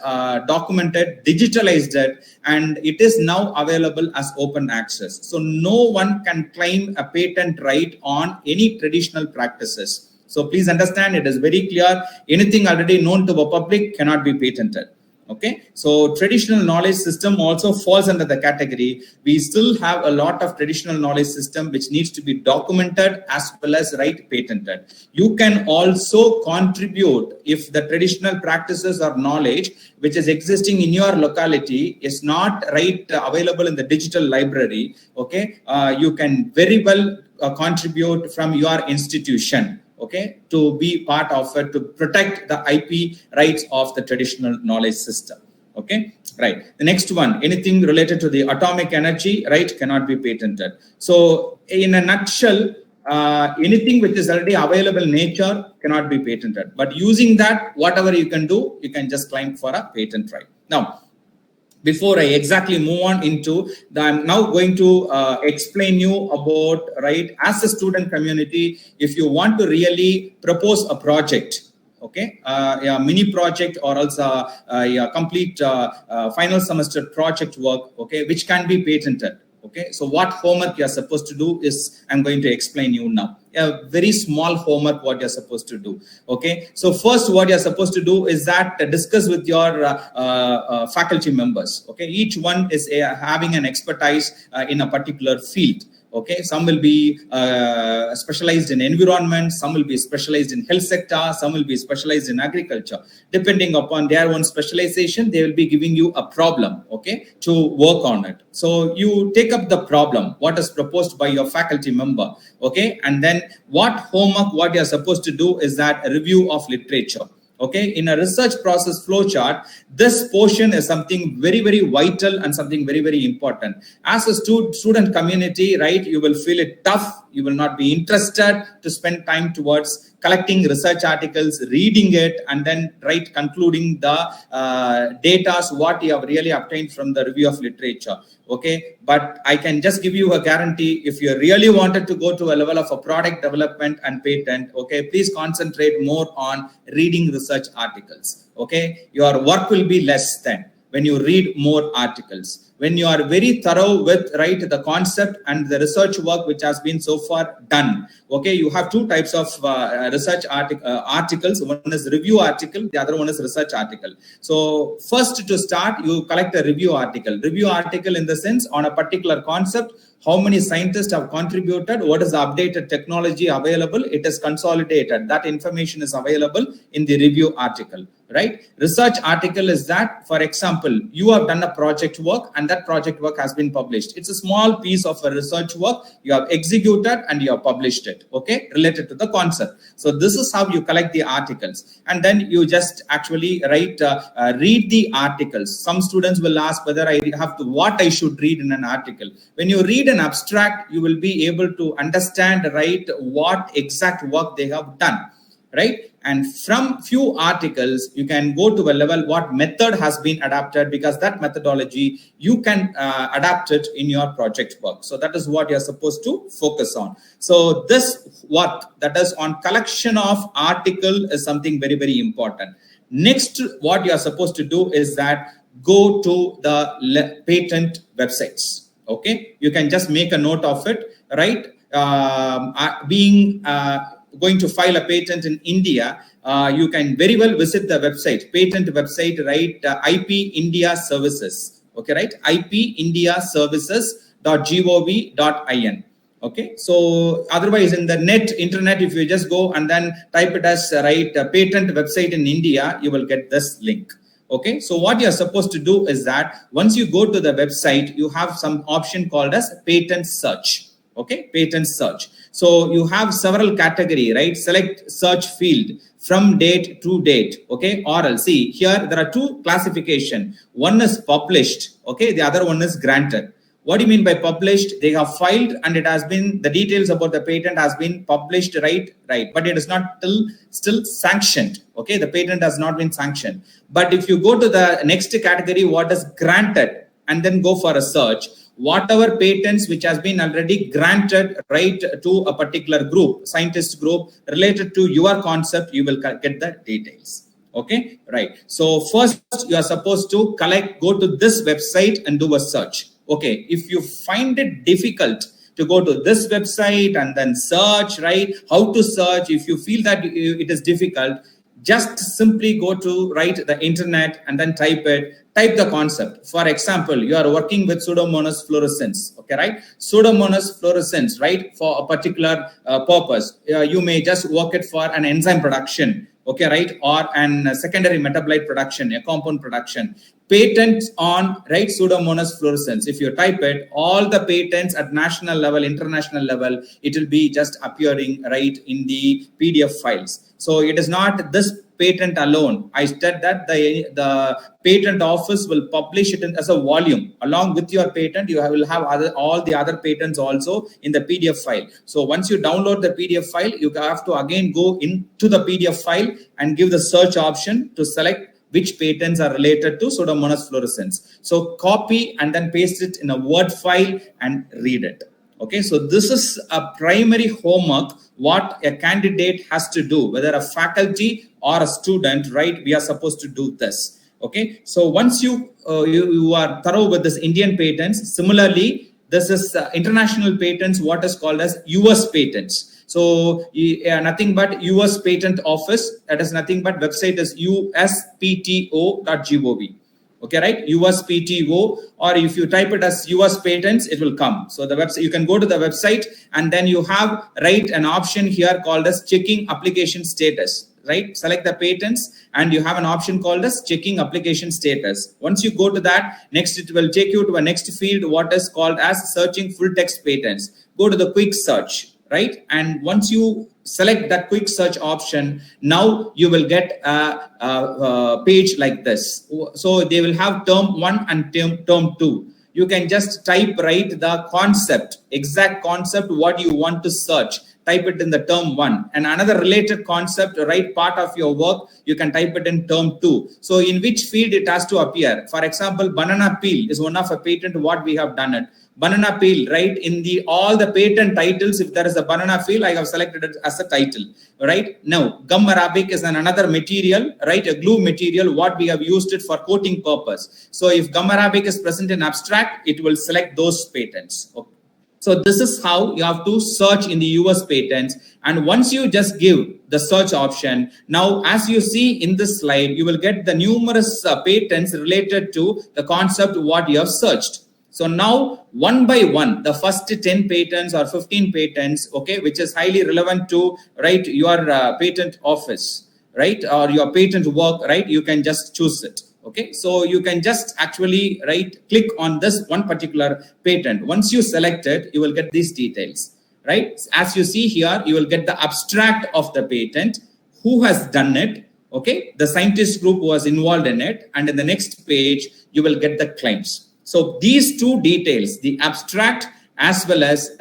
documented, digitalized it, and it is now available as open access. So no one can claim a patent right on any traditional practices. So please understand, it is very clear. Anything already known to the public cannot be patented. Okay, so traditional knowledge system also falls under the category. We still have a lot of traditional knowledge system which needs to be documented as well as patented. You can also contribute if the traditional practices or knowledge which is existing in your locality is not available in the digital library. Okay, you can very well contribute from your institution. Okay, to be part of it, to protect the IP rights of the traditional knowledge system. Okay, right. The next one, anything related to the atomic energy, cannot be patented. So in a nutshell, anything which is already available in nature cannot be patented. But using that, whatever you can do, you can just claim for a patent right. Now, before I exactly move on into I'm now going to explain you about, as a student community, if you want to really propose a project, okay, a mini project or else a complete final semester project work, okay, which can be patented. Okay, so what homework you are supposed to do is I'm going to explain you now. A very small homework what you're supposed to do. Okay, so first what you're supposed to do is that discuss with your faculty members. Okay, each one is having an expertise in a particular field. Okay, some will be specialized in environment, some will be specialized in health sector, some will be specialized in agriculture. Depending upon their own specialization, they will be giving you a problem, okay, to work on it. So you take up the problem, what is proposed by your faculty member, okay, and then what you're supposed to do is that a review of literature. Okay, in a research process flowchart, this portion is something very, very vital and something very, very important. As a student community, you will feel it tough. You will not be interested to spend time towards collecting research articles, reading it, and then concluding the data, what you have really obtained from the review of literature. Okay, but I can just give you a guarantee, if you really wanted to go to a level of a product development and patent, okay, please concentrate more on reading research articles. Okay, your work will be less then when you read more articles. When you are very thorough with the concept and the research work which has been so far done. Okay, you have two types of research articles. One is review article, the other one is research article. So first to start, you collect a review article. Review article in the sense on a particular concept, how many scientists have contributed, what is the updated technology available, it is consolidated. That information is available in the review article, right? Research article is that, for example, you have done a project work and that project work has been published. It's a small piece of a research work you have executed and you have published it, okay, related to the concept. So this is how you collect the articles. And then you just actually read the articles. Some students will ask whether I have to, what I should read in an article. When you read an abstract, you will be able to understand, what exact work they have done. Right? And from few articles, you can go to a level what method has been adapted, because that methodology, you can adapt it in your project work. So that is what you're supposed to focus on. So this work that is on collection of article is something very, very important. Next, what you're supposed to do is that go to the patent websites. Okay, you can just make a note of it, right? Going to file a patent in India, you can very well visit the website, patent website, right? IP India Services, okay, right? ipindiaservices.gov.in. Okay, so otherwise in the internet, if you just go and then type it as patent website in India, you will get this link. Okay, so what you're supposed to do is that once you go to the website, you have some option called as patent search. Okay, patent search. So you have several category, right? Select search field from date to date. Okay, or else see here there are two classification. One is published. Okay, the other one is granted. What do you mean by published? They have filed and it has been, the details about the patent has been published, right? But it is not still sanctioned. Okay, the patent has not been sanctioned. But if you go to the next category, what is granted, and then go for a search, whatever patents which has been already granted, right, to a particular group, scientist group related to your concept, you will get the details. Okay, right. So first you are supposed to go to this website and do a search. Okay, if you find it difficult to go to this website and then search, right, how to search, if you feel that it is difficult, just simply go to the internet and then type the concept. For example, you are working with Pseudomonas fluorescens, okay, right? Pseudomonas fluorescens, right, for a particular purpose. You may just work it for an enzyme production, okay, right, or an secondary metabolite production, a compound production. Patents on, right, Pseudomonas fluorescens. If you type it, all the patents at national level, international level, it will be just appearing right in the PDF files. So it is not this patent alone. I said that the patent office will publish it as a volume along with your patent. You will have all the other patents also in the PDF file. So once you download the PDF file, you have to again go into the PDF file and give the search option to select which patents are related to Pseudomonas fluorescens. So copy and then paste it in a Word file and read it. Okay, so this is a primary homework what a candidate has to do, whether a faculty or a student, right? We are supposed to do this. Okay, so once you are thorough with this Indian patents, similarly, this is international patents, what is called as US patents. So nothing but US Patent Office, that is nothing but website is uspto.gov. Okay, right? USPTO, or if you type it as US patents, it will come. So the website, you can go to the website and then you have an option here called as checking application status, right? Select the patents and you have an option called as checking application status. Once you go to that, next it will take you to a next field, what is called as searching full text patents. Go to the quick search, right? And once you select that quick search option, now you will get a page like this. So they will have term 1 and term 2. You can just type the concept, exact concept, what you want to search. Type it in the term 1, and another related concept, part of your work, you can type it in term 2. So in which field it has to appear. For example, banana peel is one of a patent what we have done it. Banana peel, right? In all the patent titles, if there is a banana peel, I have selected it as a title, right? Now, gum arabic is another material, right? A glue material, what we have used it for coating purpose. So if gum arabic is present in abstract, it will select those patents. Okay. So this is how you have to search in the US patents. And once you just give the search option, now as you see in this slide, you will get the numerous patents related to the concept what you have searched. So now one by one, the first 10 patents or 15 patents, okay, which is highly relevant to your patent office, right, or your patent work, right, you can just choose it. Okay, so you can just actually click on this one particular patent. Once you select it, you will get these details, right? As you see here, you will get the abstract of the patent, who has done it, okay, the scientist group who was involved in it, and in the next page, you will get the claims. So these two details, the abstract as well as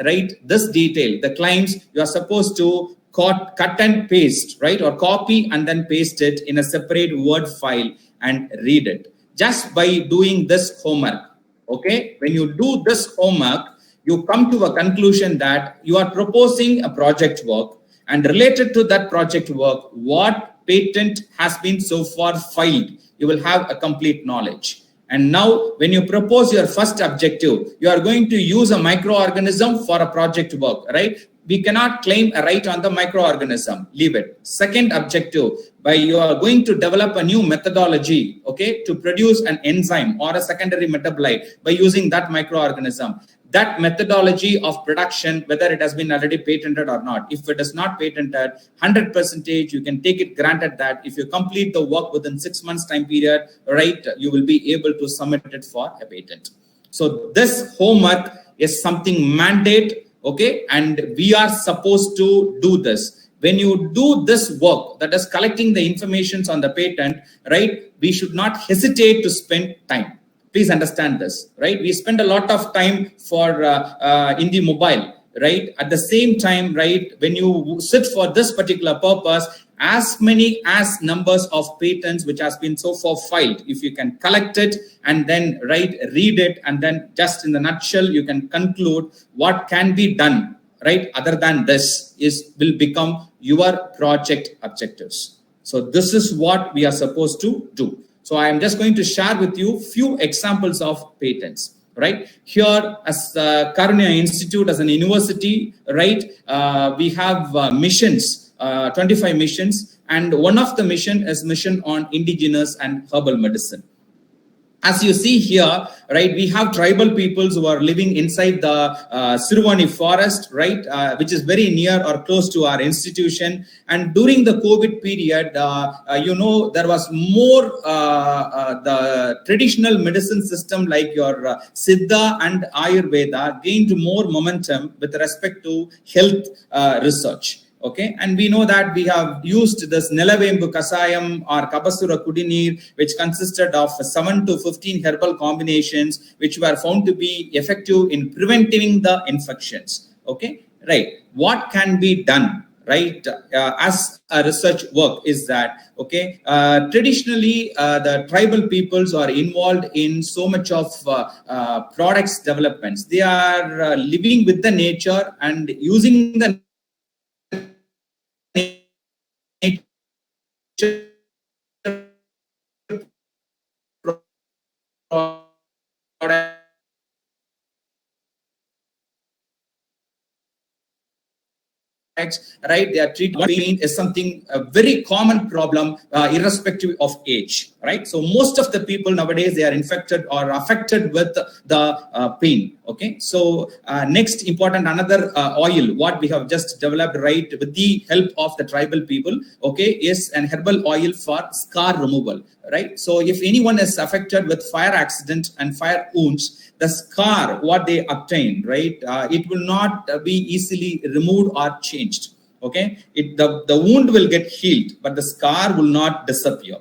this detail, the claims, you are supposed to cut and paste, right? Or copy and then paste it in a separate Word file and read it. Just by doing this homework, okay? When you do this homework, you come to a conclusion that you are proposing a project work, and related to that project work, what patent has been so far filed, you will have a complete knowledge. And now, when you propose your first objective, you are going to use a microorganism for a project work, right? We cannot claim a right on the microorganism. Leave it. Second objective, by you are going to develop a new methodology, okay, to produce an enzyme or a secondary metabolite by using that microorganism. That methodology of production, whether it has been already patented or not, if it is not patented, 100% you can take it granted that if you complete the work within 6 months time period, right, you will be able to submit it for a patent. So this homework is something mandate, okay, and we are supposed to do this. When you do this work, that is collecting the informations on the patent, right, we should not hesitate to spend time. Please understand this, right? We spend a lot of time for in the mobile, right? At the same time, right, when you sit for this particular purpose, as many as numbers of patents which has been so far filed, if you can collect it and then read it, and then just in the nutshell, you can conclude what can be done, right? Other than this will become your project objectives. So this is what we are supposed to do. So I am just going to share with you few examples of patents, right? Here, as Karunya Institute, as an university, right, we have missions, 25 missions, and one of the mission is mission on indigenous and herbal medicine. As you see here, right, we have tribal peoples who are living inside the Sirvani forest, right, which is very near or close to our institution. And during the COVID period, there was more the traditional medicine system like your Siddha and Ayurveda gained more momentum with respect to health research. Okay, and we know that we have used this Nelavembu Kasayam or Kabasura Kudinir, which consisted of 7 to 15 herbal combinations, which were found to be effective in preventing the infections. Okay, right. What can be done, right, as a research work is that, okay, traditionally the tribal peoples are involved in so much of products developments. They are living with the nature and using the products, right? They are treating pain is something a very common problem, irrespective of age, right? So most of the people nowadays, they are infected or affected with the pain. Okay, so next important another oil what we have just developed, right, with the help of the tribal people, okay, is an herbal oil for scar removal, right? So if anyone is affected with fire accident and fire wounds, the scar what they obtain, right, it will not be easily removed or changed. Okay, the wound will get healed, but the scar will not disappear.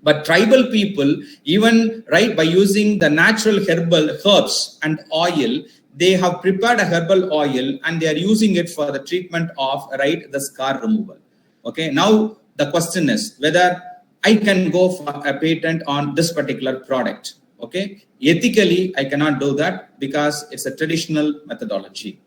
But tribal people, even, right, by using the natural herbal herbs and oil, they have prepared a herbal oil and they are using it for the treatment of, right, the scar removal. Okay, now the question is whether I can go for a patent on this particular product. Okay, ethically, I cannot do that because it's a traditional methodology.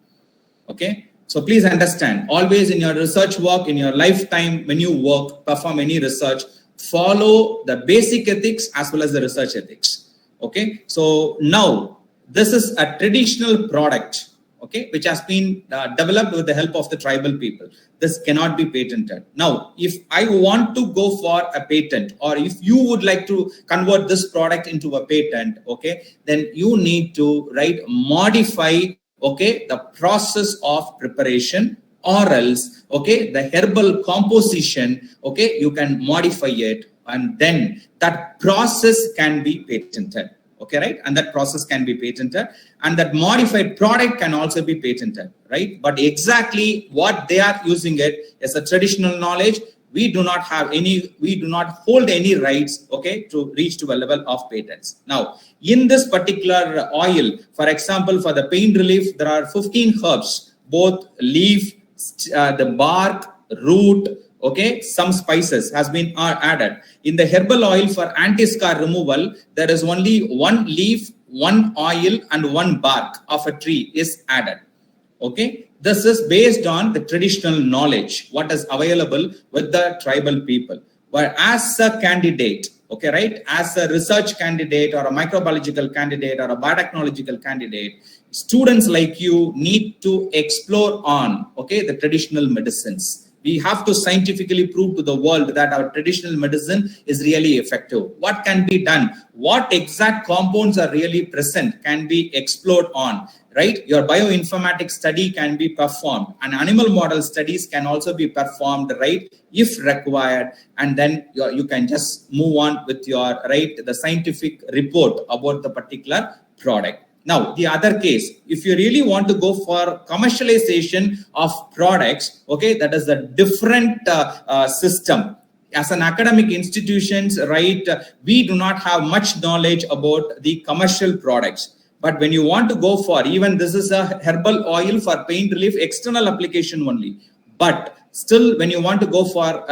Okay, so please understand, always in your research work, in your lifetime, when you work, perform any research, follow the basic ethics as well as the research ethics. Okay, so now this is a traditional product, okay, which has been developed with the help of the tribal people. This cannot be patented. Now, if I want to go for a patent, or if you would like to convert this product into a patent, okay, then you need to, right, modify, okay, the process of preparation, or else, okay, the herbal composition, okay, you can modify it, and then that process can be patented. Okay, right? And that process can be patented, and that modified product can also be patented, right? But exactly what they are using it is a traditional knowledge. We do not have any, we do not hold any rights, okay, to reach to a level of patents. Now, in this particular oil, for example, for the pain relief, there are 15 herbs, both leaf, the bark, root, okay, some spices has been added. In the herbal oil for anti-scar removal, there is only one leaf, one oil, and one bark of a tree is added. Okay, this is based on the traditional knowledge, what is available with the tribal people. But as a candidate, okay, right, as a research candidate or a microbiological candidate or a biotechnological candidate, students like you need to explore on, okay, the traditional medicines. We have to scientifically prove to the world that our traditional medicine is really effective. What can be done? What exact compounds are really present can be explored on, right? Your bioinformatics study can be performed, and animal model studies can also be performed, right, if required, and then you can just move on with your, right, the scientific report about the particular product. Now, the other case, if you really want to go for commercialization of products, okay, that is a different system. As an academic institutions, right, we do not have much knowledge about the commercial products. But when you want to go for, even this is a herbal oil for pain relief, external application only. But still, when you want to go for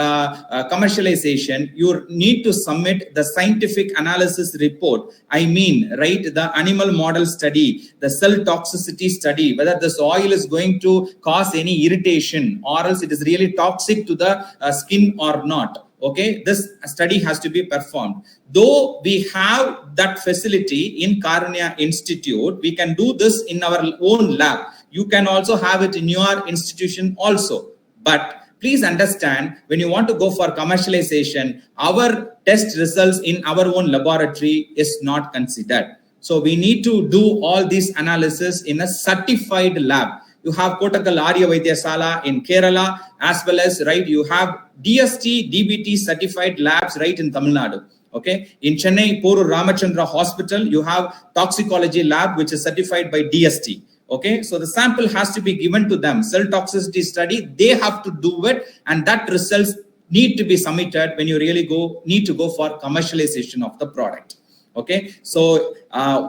commercialization, you need to submit the scientific analysis report. I mean, right, the animal model study, the cell toxicity study, whether this oil is going to cause any irritation or else it is really toxic to the skin or not. Okay, this study has to be performed. Though we have that facility in Karunya Institute, we can do this in our own lab. You can also have it in your institution also. But please understand, when you want to go for commercialization, our test results in our own laboratory is not considered. So we need to do all these analysis in a certified lab. You have Kottakkal Arya Vaidyasala in Kerala, as well as, right, you have DST, DBT certified labs, right, in Tamil Nadu. Okay, in Chennai, Poru Ramachandra Hospital, you have toxicology lab, which is certified by DST. Okay, so the sample has to be given to them. Cell toxicity study, they have to do it, and that results need to be submitted when you really need to go for commercialization of the product. Okay, so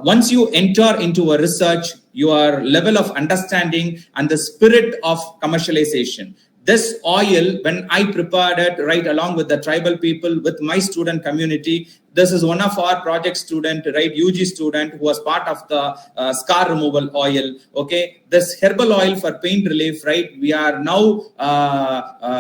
once you enter into a research, your level of understanding and the spirit of commercialization. This oil, when I prepared it, right, along with the tribal people, with my student community, this is one of our project student, right, UG student, who was part of the scar removal oil. Okay, this herbal oil for pain relief, right, we are now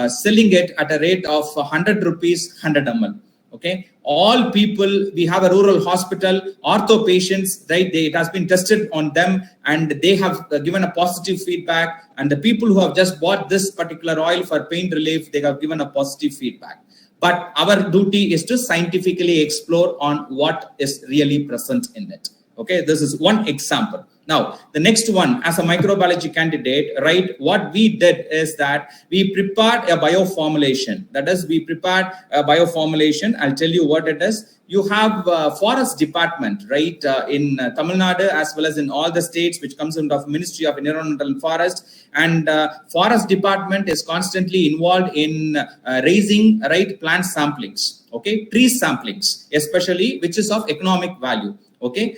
selling it at a rate of 100 rupees, 100 ml. Okay, all people, we have a rural hospital, ortho patients, right, it has been tested on them and they have given a positive feedback, and the people who have just bought this particular oil for pain relief, they have given a positive feedback. But our duty is to scientifically explore on what is really present in it. Okay, this is one example. Now, the next one, as a microbiology candidate, right, what we did is that we prepared a bioformulation. That is, we prepared a bioformulation. I'll tell you what it is. You have forest department, right, in Tamil Nadu, as well as in all the states, which comes under Ministry of Environmental and Forest. And forest department is constantly involved in raising, right, plant samplings, okay, tree samplings, especially which is of economic value. Okay,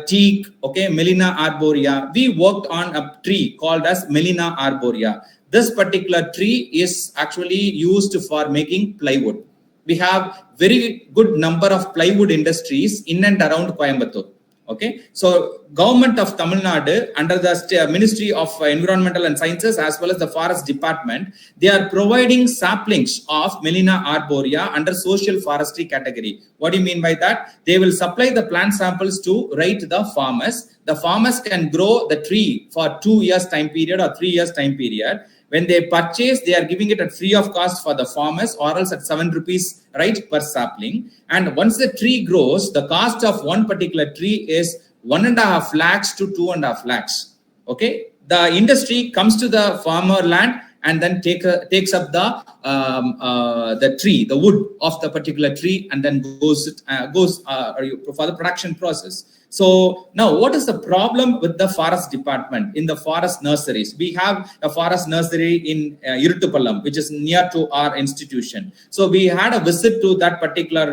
teak, okay, Melina arborea. We worked on a tree called as Melina arborea. This particular tree is actually used for making plywood. We have very good number of plywood industries in and around Coimbatore. Okay, so government of Tamil Nadu, under the Ministry of Environmental and Sciences, as well as the Forest Department, they are providing saplings of Melina arborea under social forestry category. What do you mean by that? They will supply the plant samples to, right, the farmers. The farmers can grow the tree for 2 years time period or 3 years time period. When they purchase, they are giving it at free of cost for the farmers, or else at 7 rupees, right, per sapling. And once the tree grows, the cost of one particular tree is 1.5 lakhs to 2.5 lakhs. Okay, the industry comes to the farmer land and then takes up the tree, the wood of the particular tree, and then goes for the production process. So now what is the problem with the forest department in the forest nurseries? We have a forest nursery in Irutupallam, which is near to our institution. So we had a visit to that particular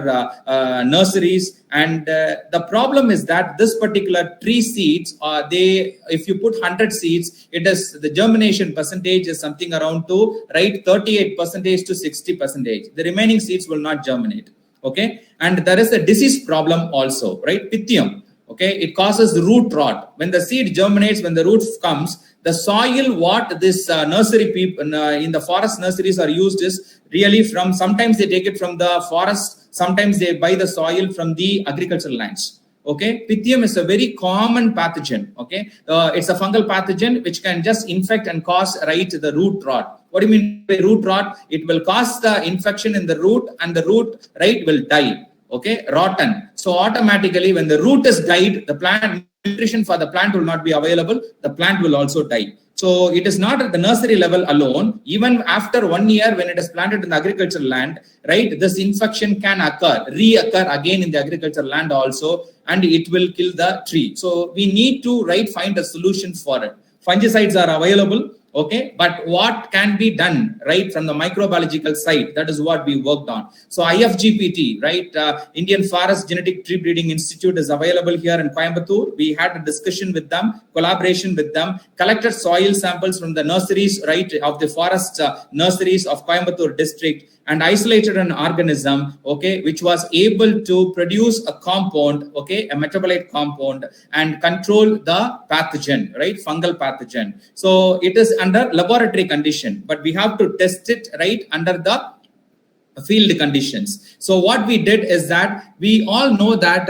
nurseries, and the problem is that this particular tree seeds, if you put 100 seeds, it is the germination percentage is something around to 38% to 60%. The remaining seeds will not germinate. Okay, and there is a disease problem also, right? Pythium. Okay, it causes root rot. When the seed germinates, when the root comes, the soil what this nursery people in the forest nurseries are used is really from, sometimes they take it from the forest, sometimes they buy the soil from the agricultural lands. Okay, Pythium is a very common pathogen. Okay, it's a fungal pathogen which can just infect and cause the root rot. What do you mean by root rot? It will cause the infection in the root, and the root will die. Okay, rotten. So automatically when the root is died, the plant nutrition for the plant will not be available. The plant will also die. So it is not at the nursery level alone. Even after 1 year, when it is planted in the agricultural land, this infection can reoccur again in the agricultural land also, and it will kill the tree. So we need to find a solution for it. Fungicides are available. Okay, but what can be done from the microbiological side? That is what we worked on. So IFGPT, Indian Forest Genetic Tree Breeding Institute is available here in Coimbatore. We had a discussion with them, collaboration with them, collected soil samples from the nurseries, of the forest nurseries of Coimbatore district, and isolated an organism, which was able to produce a compound, a metabolite compound, and control the pathogen, fungal pathogen. So it is under laboratory condition, but we have to test it under the field conditions. So what we did is that we all know that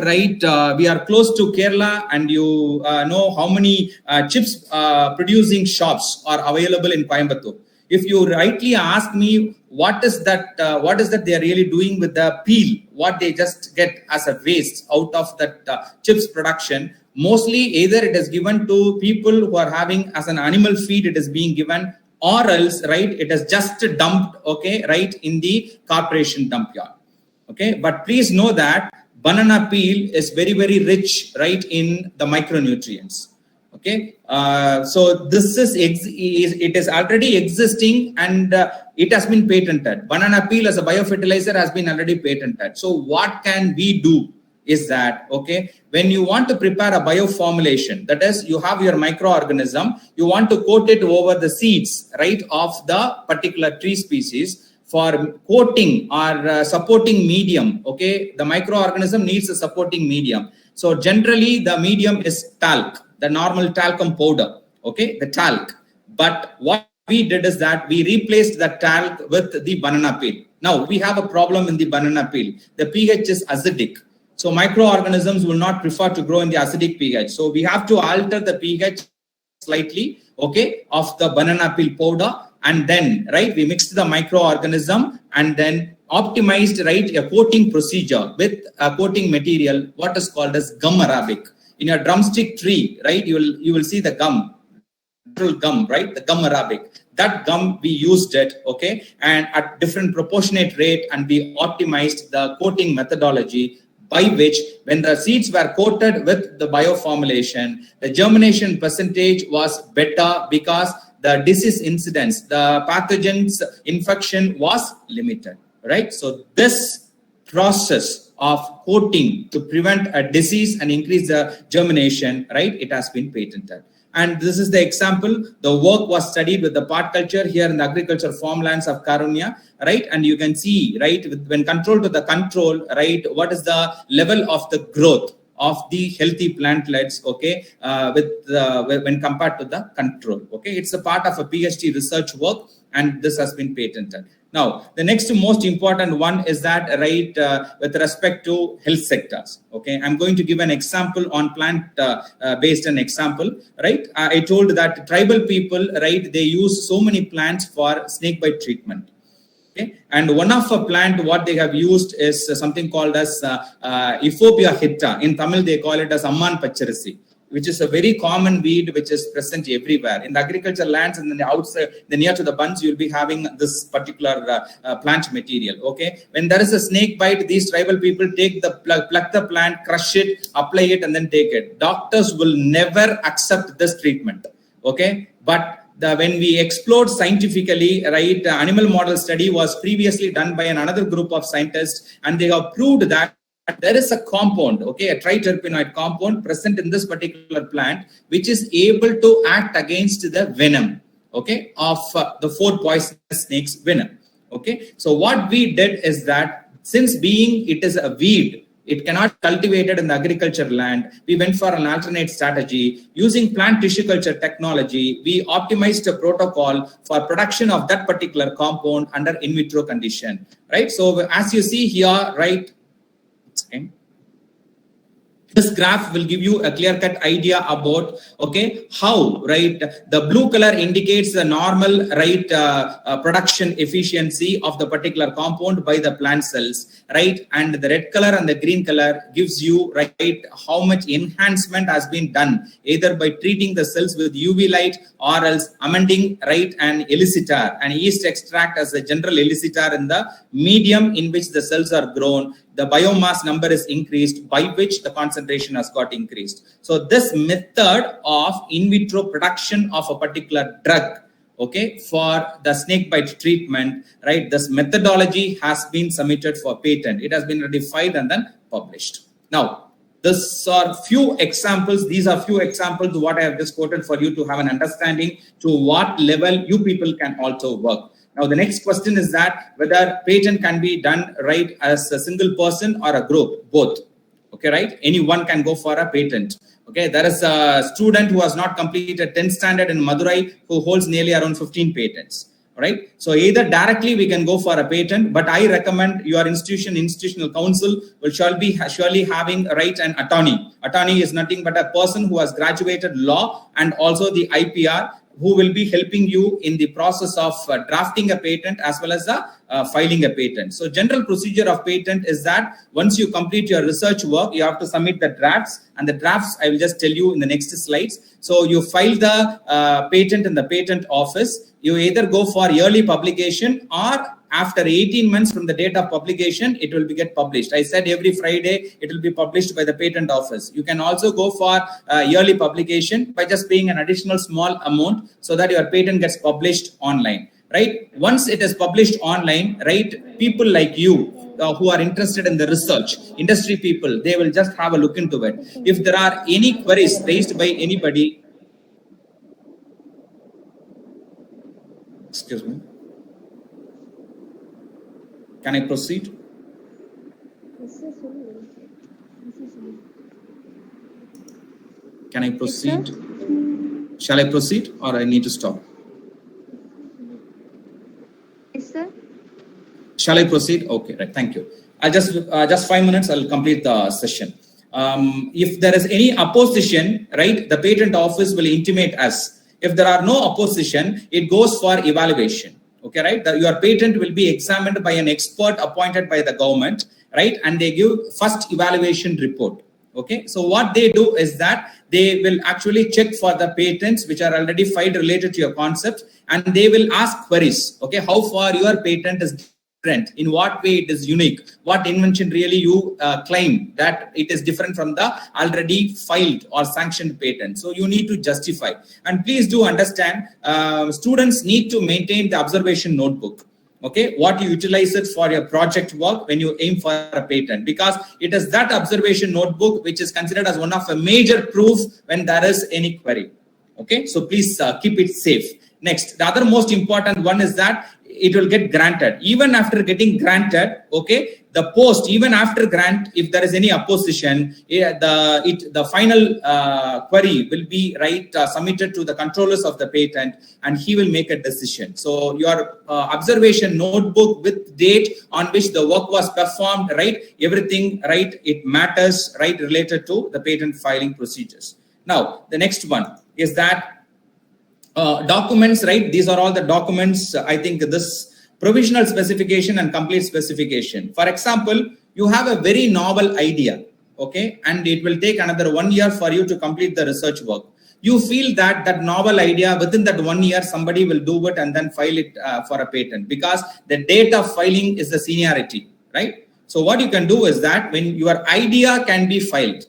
we are close to Kerala, and you know how many chips producing shops are available in Coimbatore. If you rightly ask me what is that they are really doing with the peel, what they just get as a waste out of that chips production, mostly either it is given to people who are having as an animal feed, it is being given, or else it is just dumped in the corporation dump yard. Okay, but please know that banana peel is very, very rich in the micronutrients. Okay, so this is it is already existing, and it has been patented. Banana peel as a biofertilizer has been already patented. So what can we do is that, when you want to prepare a bioformulation, that is, you have your microorganism, you want to coat it over the seeds of the particular tree species for coating or supporting medium. Okay, the microorganism needs a supporting medium. So generally the medium is talc, the normal talcum powder, the talc. But what we did is that we replaced the talc with the banana peel. Now we have a problem in the banana peel. The pH is acidic. So microorganisms will not prefer to grow in the acidic pH. So we have to alter the pH slightly, of the banana peel powder. And then, we mixed the microorganism and then optimized, a coating procedure with a coating material, what is called as gum arabic. In your drumstick tree, you will see the gum, the gum arabic. That gum, we used it, and at different proportionate rate, and we optimized the coating methodology by which, when the seeds were coated with the bioformulation, the germination percentage was better because the disease incidence, the pathogens infection was limited, So this process of coating to prevent a disease and increase the germination, it has been patented. And this is the example. The work was studied with the pot culture here in the agriculture farmlands of Karunya, and you can see, when control to the control, what is the level of the growth of the healthy plantlets, when compared to the control. It's a part of a PhD research work, and this has been patented. Now, the next most important one is that, with respect to health sectors. I'm going to give an example on plant-based an example. I told that tribal people, they use so many plants for snakebite treatment. And one of a plant, what they have used is something called as Euphorbia hitta. In Tamil, they call it as Amman Pacharisi. which is a very common weed which is present everywhere. In the agriculture lands and then the outside, the near to the bunds, you'll be having this particular plant material. Okay, when there is a snake bite, these tribal people take the pluck the plant, crush it, apply it, and then take it. Doctors will never accept this treatment. Okay, but when we explored scientifically, right, animal model study was previously done by another group of scientists, and they have proved that there is a compound, okay, a triterpenoid compound present in this particular plant, which is able to act against the venom, okay, of the 4 poisonous snakes venom. Okay, so what we did is that since being it is a weed, it cannot cultivated in the agriculture land, we went for an alternate strategy. Using plant tissue culture technology, we optimized a protocol for production of that particular compound under in vitro condition, right? So as you see here, right, okay, this graph will give you a clear-cut idea about, okay, how, right, the blue color indicates the normal, right, production efficiency of the particular compound by the plant cells, right, and the red color and the green color gives you, right, how much enhancement has been done either by treating the cells with UV light or else amending, right, an elicitor, an yeast extract as a general elicitor in the medium in which the cells are grown. The biomass number is increased, by which the concentration has got increased. So this method of in vitro production of a particular drug, okay, for the snake bite treatment, right, this methodology has been submitted for patent. It has been ratified and then published. Now, these are few examples. These are few examples what I have just quoted for you to have an understanding to what level you people can also work. Now, the next question is that whether patent can be done, right, as a single person or a group, both. Okay, right? Anyone can go for a patent. Okay, there is a student who has not completed 10th standard in Madurai who holds nearly around 15 patents. Right? So either directly we can go for a patent, but I recommend your institutional council will surely having, right, an attorney. Attorney is nothing but a person who has graduated law and also the IPR, who will be helping you in the process of drafting a patent as well as filing a patent. So general procedure of patent is that once you complete your research work, you have to submit the drafts, and the drafts I will just tell you in the next slides. So you file the patent in the patent office. You either go for yearly publication or after 18 months from the date of publication, it will get published. I said every Friday, it will be published by the patent office. You can also go for yearly publication by just paying an additional small amount so that your patent gets published online, right? Once it is published online, right, people like you who are interested in the research, industry people, they will just have a look into it. If there are any queries raised by anybody, excuse me, can I proceed? Can I proceed? Yes, shall I proceed or I need to stop? Yes, sir. Shall I proceed? Okay, right. Thank you. I'll just 5 minutes. I'll complete the session. If there is any opposition, right, the patent office will intimate us. If there are no opposition, it goes for evaluation. Okay, right? Your patent will be examined by an expert appointed by the government, right? And they give first evaluation report. Okay, so what they do is that they will actually check for the patents which are already filed related to your concept, and they will ask queries. Okay, how far your patent is different, in what way it is unique, what invention really you claim that it is different from the already filed or sanctioned patent. So you need to justify, and please do understand, students need to maintain the observation notebook. Okay, what you utilize it for your project work when you aim for a patent, because it is that observation notebook which is considered as one of a major proof when there is any query. Okay, so please keep it safe. Next, the other most important one is that it will get granted. Even after getting granted, okay, the post, even after grant, if there is any opposition, the final query will be, right, submitted to the controllers of the patent, and he will make a decision. So your observation notebook with date on which the work was performed, right, everything, right, it matters, right, related to the patent filing procedures. Now, the next one is that documents, right? These are all the documents. I think this provisional specification and complete specification. For example, you have a very novel idea. okay, and it will take another 1 year for you to complete the research work. You feel that that novel idea within that 1 year, somebody will do it and then file it for a patent, because the date of filing is the seniority, right? So what you can do is that when your idea can be filed,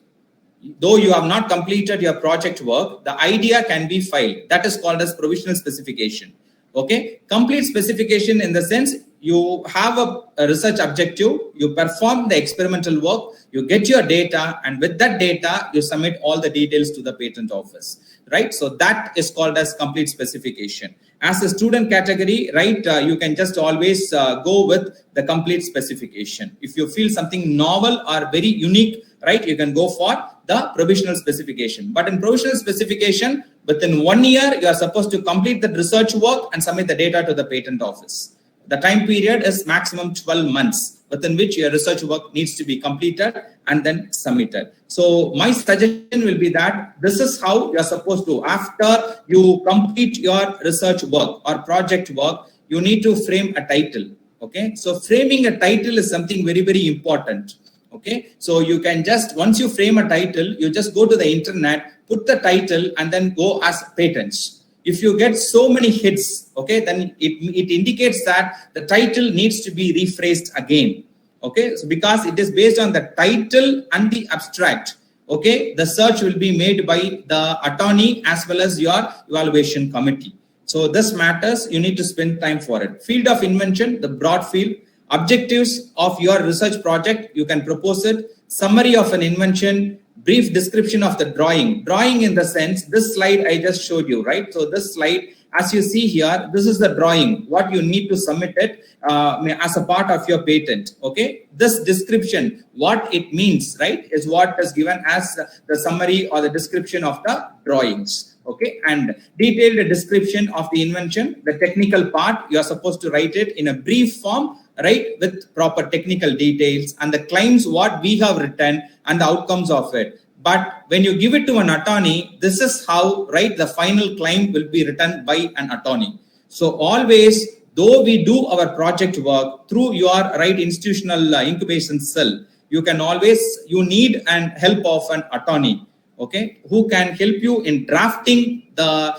though you have not completed your project work, the idea can be filed. That is called as provisional specification. Okay, complete specification in the sense you have a research objective, you perform the experimental work, you get your data, and with that data, you submit all the details to the patent office, right? So that is called as complete specification. As a student category, right, you can just always go with the complete specification. If you feel something novel or very unique, right, you can go for the provisional specification. But in provisional specification, within 1 year, you are supposed to complete the research work and submit the data to the patent office. The time period is maximum 12 months, within which your research work needs to be completed and then submitted. So my suggestion will be that this is how you are supposed to, after you complete your research work or project work, you need to frame a title. Okay, so framing a title is something very, very important. Okay, so you can just, once you frame a title, you just go to the internet, put the title, and then go as patents. If you get so many hits, okay, then it indicates that the title needs to be rephrased again. Okay, so because it is based on the title and the abstract, okay, the search will be made by the attorney as well as your evaluation committee. So this matters, you need to spend time for it. Field of invention, the broad field. Objectives of your research project, you can propose it. Summary of an invention, brief description of the drawing. Drawing in the sense, this slide I just showed you, right? So this slide, as you see here, this is the drawing, what you need to submit it as a part of your patent, okay? This description, what it means, right, is what is given as the summary or the description of the drawings, okay? And detailed description of the invention, the technical part, you are supposed to write it in a brief form, right, with proper technical details and the claims what we have written and the outcomes of it. But when you give it to an attorney, this is how, right, the final claim will be written by an attorney. So always, though we do our project work through your right institutional incubation cell, you can always, you need an help of an attorney, okay, who can help you in drafting the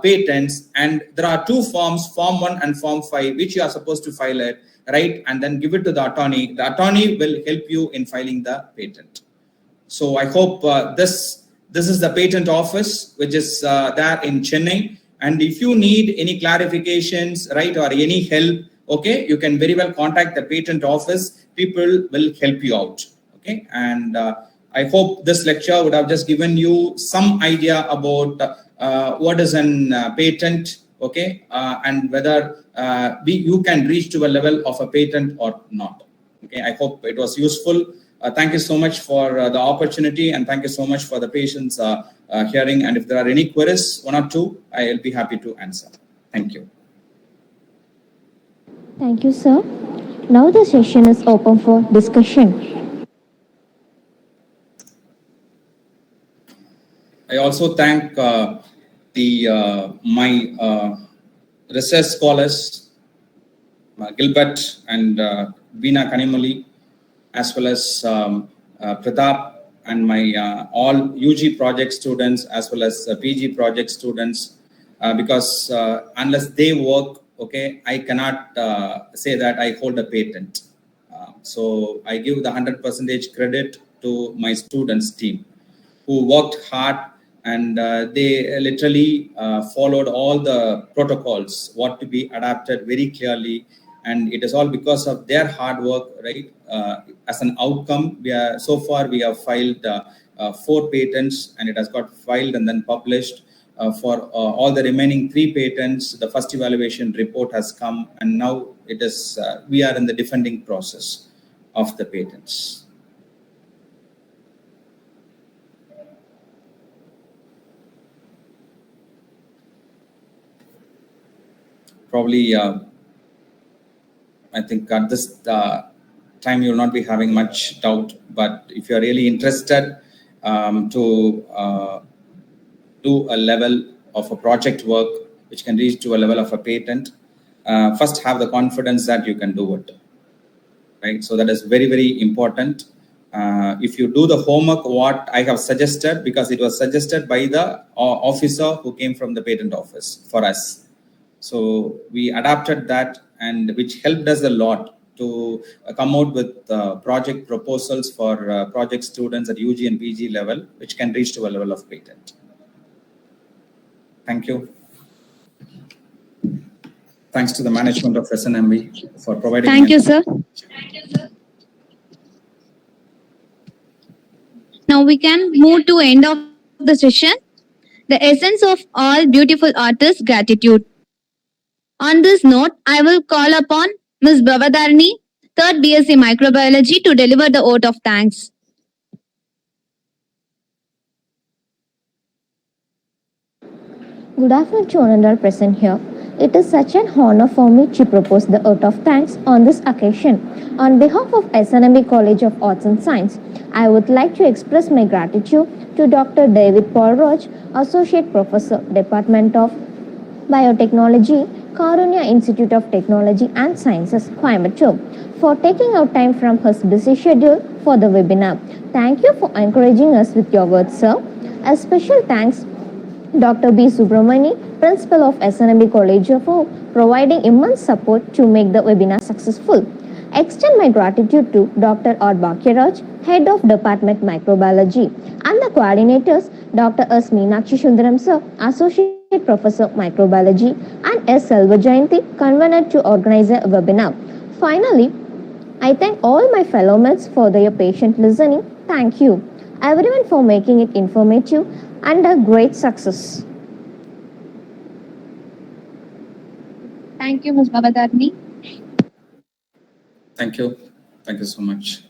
patents. And there are two forms, Form 1 and Form 5, which you are supposed to file it, right, and then give it to the attorney. The attorney will help you in filing the patent. So I hope this is the patent office, which is there in Chennai. And if you need any clarifications, right, or any help, okay, you can very well contact the patent office. People will help you out, okay. And I hope this lecture would have just given you some idea about what is an patent, okay, and whether you can reach to a level of a patent or not. Okay, I hope it was useful. Thank you so much for the opportunity, and thank you so much for the patience hearing. And if there are any queries, one or two, I will be happy to answer. Thank you. Thank you, sir. Now the session is open for discussion. I also thank my research scholars, Gilbert and Veena Kanimali, as well as Pratap and my all UG project students, as well as PG project students, because unless they work, okay, I cannot say that I hold a patent. So I give the 100% credit to my students team, who worked hard, and they literally followed all the protocols, what to be adapted very clearly. And it is all because of their hard work, right? As an outcome, so far we have filed 4 patents, and it has got filed and then published. For all the remaining 3 patents, the first evaluation report has come, and now it is we are in the defending process of the patents. Probably, I think at this time you will not be having much doubt, but if you are really interested to do a level of a project work which can reach to a level of a patent, first have the confidence that you can do it, right? So that is very, very important. if you do the homework, what I have suggested, because it was suggested by the officer who came from the patent office for us. So we adapted that, and which helped us a lot to come out with project proposals for project students at UG and PG level, which can reach to a level of patent. Thank you. Thanks to the management of SNMB for providing. Thank you, sir. Now we can move to end of the session. The essence of all beautiful artists, gratitude. On this note, I will call upon Ms. Bhavadarni, 3rd BSc Microbiology, to deliver the vote of thanks. Good afternoon to all present here. It is such an honor for me to propose the vote of thanks on this occasion. On behalf of SNMB College of Arts and Science, I would like to express my gratitude to Dr. David Paulraj, Associate Professor, Department of Biotechnology, Karunya Institute of Technology and Sciences, Coimbatore, for taking out time from his busy schedule for the webinar. Thank you for encouraging us with your words, sir. A special thanks Dr. B. Subramani, Principal of SNMB College of Hope, providing immense support to make the webinar successful. Extend my gratitude to Dr. R. Bhakyaraj, Head of Department Microbiology, and the coordinators, Dr. S. Meenakshi Sundaram Sir, Associate Professor Microbiology, and S. Selva Jayanti, convened to organize a webinar. Finally, I thank all my fellow mates for their patient listening. Thank you, everyone, for making it informative and a great success. Thank you, Ms. Bhavadarni. Thank you. Thank you so much.